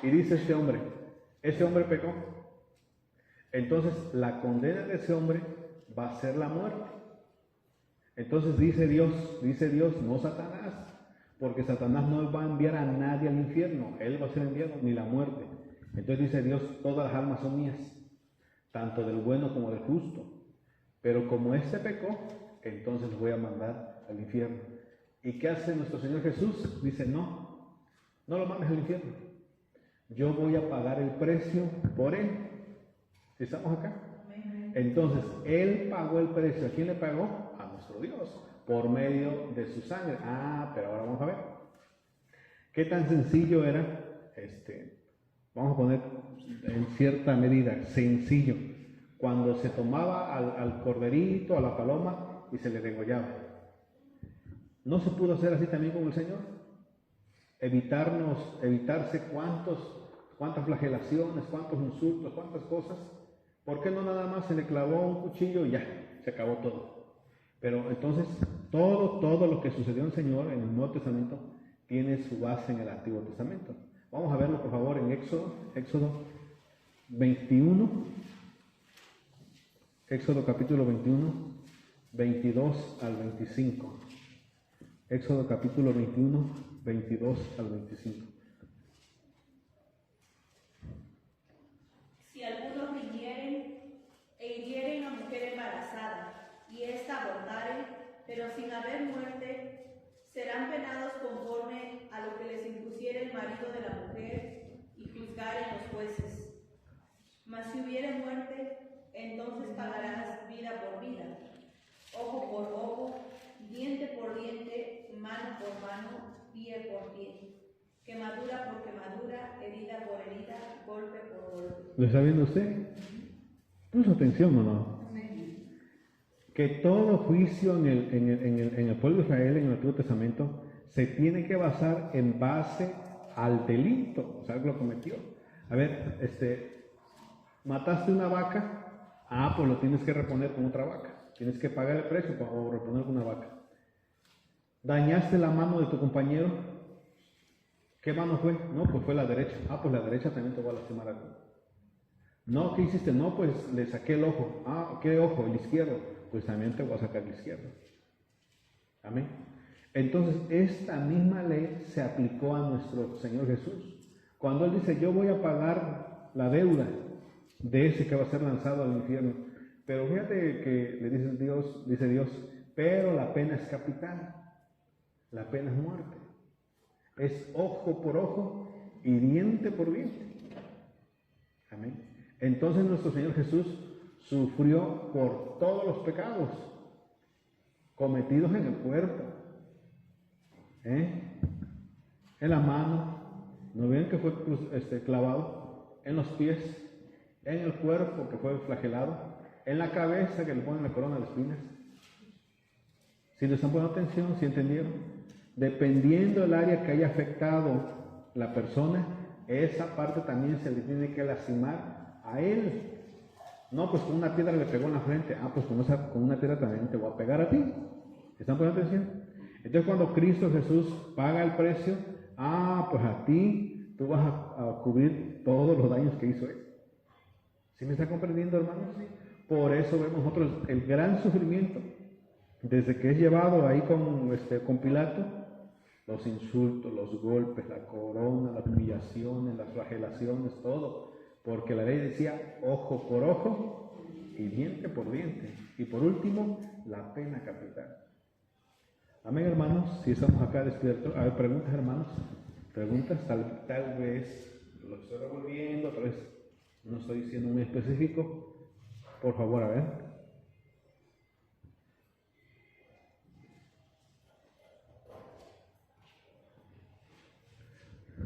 Y dice ese hombre pecó. Entonces, la condena de ese hombre va a ser la muerte. Entonces dice Dios, no Satanás, porque Satanás no va a enviar a nadie al infierno, él va a ser enviado, ni la muerte. Entonces dice Dios, todas las almas son mías, tanto del bueno como del justo. Pero como este pecó, entonces lo voy a mandar al infierno. ¿Y qué hace nuestro Señor Jesús? Dice, no lo mandes al infierno. yo voy a pagar el precio por él. ¿Sí estamos acá? Entonces, él pagó el precio. ¿A quién le pagó? A nuestro Dios, por medio de su sangre. Pero ahora vamos a ver. ¿Qué tan sencillo era? Vamos a poner en cierta medida, sencillo. Cuando se tomaba al corderito, a la paloma, y se le degollaba. ¿No se pudo hacer así también con el Señor? Evitarse cuántas flagelaciones, cuántos insultos, cuántas cosas. ¿Por qué no nada más se le clavó un cuchillo y ya, se acabó todo? Pero entonces, todo lo que sucedió en el Señor en el Nuevo Testamento tiene su base en el Antiguo Testamento. Vamos a verlo, por favor, en Éxodo 21. Éxodo capítulo 21, 22 al 25. Éxodo capítulo 21, 22 al 25. Si algunos vinieren e hirieren a mujer embarazada, y ésta abortare, pero sin haber muerte, serán penados conforme a lo que les impusiere el marido de la mujer, y juzgaren los jueces. Mas si hubiere muerte, entonces pagarás vida por vida, ojo por ojo, diente por diente, mano por mano, pie por pie. Quemadura por quemadura, herida por herida, golpe por golpe. ¿Lo está viendo usted? ¿Puso atención o no? Que todo juicio en el pueblo de Israel, en el Antiguo Testamento, se tiene que basar en base al delito, o sea, lo cometió. A ver, mataste una vaca, pues lo tienes que reponer con otra vaca. Tienes que pagar el precio para reponer con una vaca. Dañaste la mano de tu compañero, ¿qué mano fue? No, pues fue la derecha. Pues la derecha también te va a lastimar a ti. No, ¿qué hiciste? No, pues le saqué el ojo. ¿Qué ojo? El izquierdo. Pues también te voy a sacar el izquierdo. Amén. Entonces, esta misma ley se aplicó a nuestro Señor Jesús. Cuando Él dice, yo voy a pagar la deuda de ese que va a ser lanzado al infierno. Pero fíjate que le dice Dios, pero la pena es capital. La pena es muerte. Es ojo por ojo y diente por diente. Amén. Entonces nuestro Señor Jesús sufrió por todos los pecados cometidos en el cuerpo. En la mano, ¿no ven que fue clavado? En los pies, en el cuerpo que fue flagelado, en la cabeza que le ponen la corona de espinas. Si les han puesto atención, si entendieron, dependiendo del área que haya afectado la persona, esa parte también se le tiene que lastimar a él. No, pues con una piedra le pegó en la frente. Pues con una piedra también te voy a pegar a ti. ¿Están poniendo atención? Entonces cuando Cristo Jesús paga el precio, pues a ti tú vas a cubrir todos los daños que hizo él. ¿Sí me está comprendiendo, hermanos? Por eso vemos nosotros el gran sufrimiento. Desde que es llevado ahí con Pilato, los insultos, los golpes, la corona, las humillaciones, las flagelaciones, todo. Porque la ley decía ojo por ojo y diente por diente. Y por último, la pena capital. Amén, hermanos. Si estamos acá despiertos. A ver, preguntas, hermanos. Preguntas, tal vez lo estoy revolviendo, tal vez no estoy siendo muy específico. Por favor, a ver.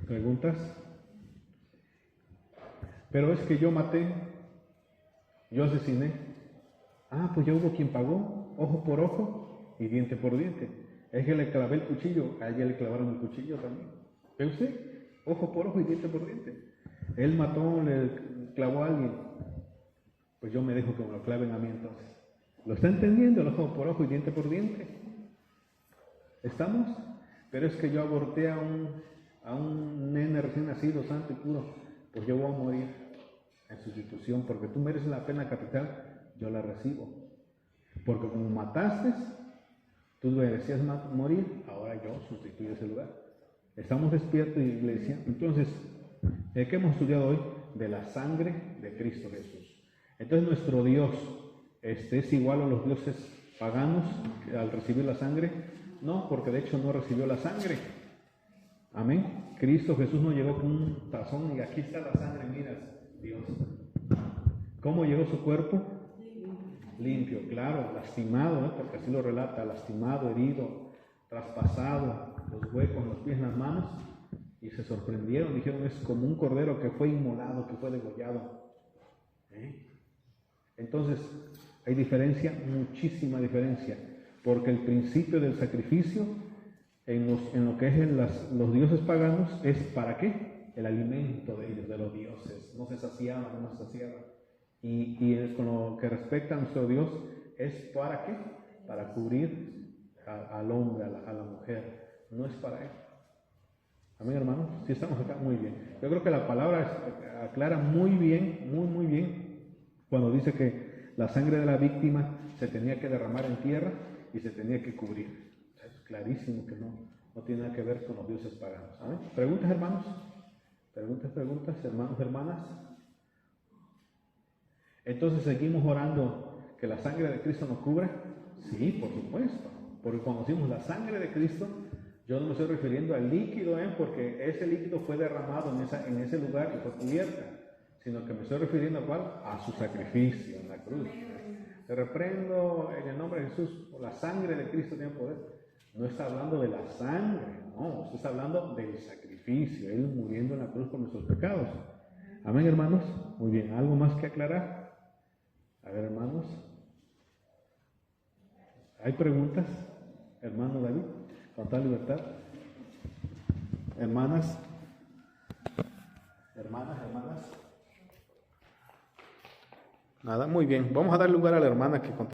¿Preguntas? Pero es que yo maté, yo asesiné. Pues ya hubo quien pagó, ojo por ojo y diente por diente. Es que le clavé el cuchillo, a ella le clavaron el cuchillo también. ¿Ve usted? Ojo por ojo y diente por diente. Él mató, le clavó a alguien. Pues yo me dejo que me lo claven a mí entonces. ¿Lo está entendiendo? El ojo por ojo y diente por diente. ¿Estamos? Pero es que yo aborté a un nene recién nacido, santo y puro. Pues yo voy a morir en sustitución, porque tú mereces la pena capital, yo la recibo. Porque como mataste, tú merecías morir, ahora yo sustituyo ese lugar. Estamos despiertos, iglesia. Entonces, ¿qué hemos estudiado hoy? De la sangre de Cristo Jesús. Entonces nuestro Dios es igual a los dioses paganos al recibir la sangre. No, porque de hecho no recibió la sangre. Amén. Cristo Jesús no llegó con un tazón y aquí está la sangre, mira, Dios. ¿Cómo llegó su cuerpo? Limpio, claro, lastimado, ¿no? Porque así lo relata, lastimado, herido, traspasado, los huecos en los pies, en las manos, y se sorprendieron, dijeron, es como un cordero que fue inmolado, que fue degollado. Entonces, hay diferencia, muchísima diferencia, porque el principio del sacrificio en lo que es los dioses paganos es ¿para qué? El alimento de ellos, de los dioses, no se saciaban, no se saciaban. Y con lo que respecta a nuestro Dios, ¿es para qué? Para cubrir al hombre, a la mujer, no es para él. Amén, hermanos. Si estamos acá, muy bien. Yo creo que la palabra aclara muy bien, muy bien, cuando dice que la sangre de la víctima se tenía que derramar en tierra y se tenía que cubrir. O sea, es clarísimo que no tiene nada que ver con los dioses paganos. ¿Amén? ¿Preguntas, hermanos? Preguntas, hermanos, hermanas. Entonces, ¿seguimos orando que la sangre de Cristo nos cubra? Sí, por supuesto. Porque cuando decimos la sangre de Cristo, yo no me estoy refiriendo al líquido, porque ese líquido fue derramado en ese lugar y fue cubierta, sino que me estoy refiriendo a su sacrificio en la cruz. Te reprendo en el nombre de Jesús, la sangre de Cristo tiene poder. No está hablando de la sangre, no, usted está hablando del sacrificio, Él muriendo en la cruz por nuestros pecados. Amén, hermanos. Muy bien, ¿algo más que aclarar? A ver, hermanos. ¿Hay preguntas? Hermano David, con tal libertad. Hermanas. Nada, muy bien. Vamos a dar lugar a la hermana que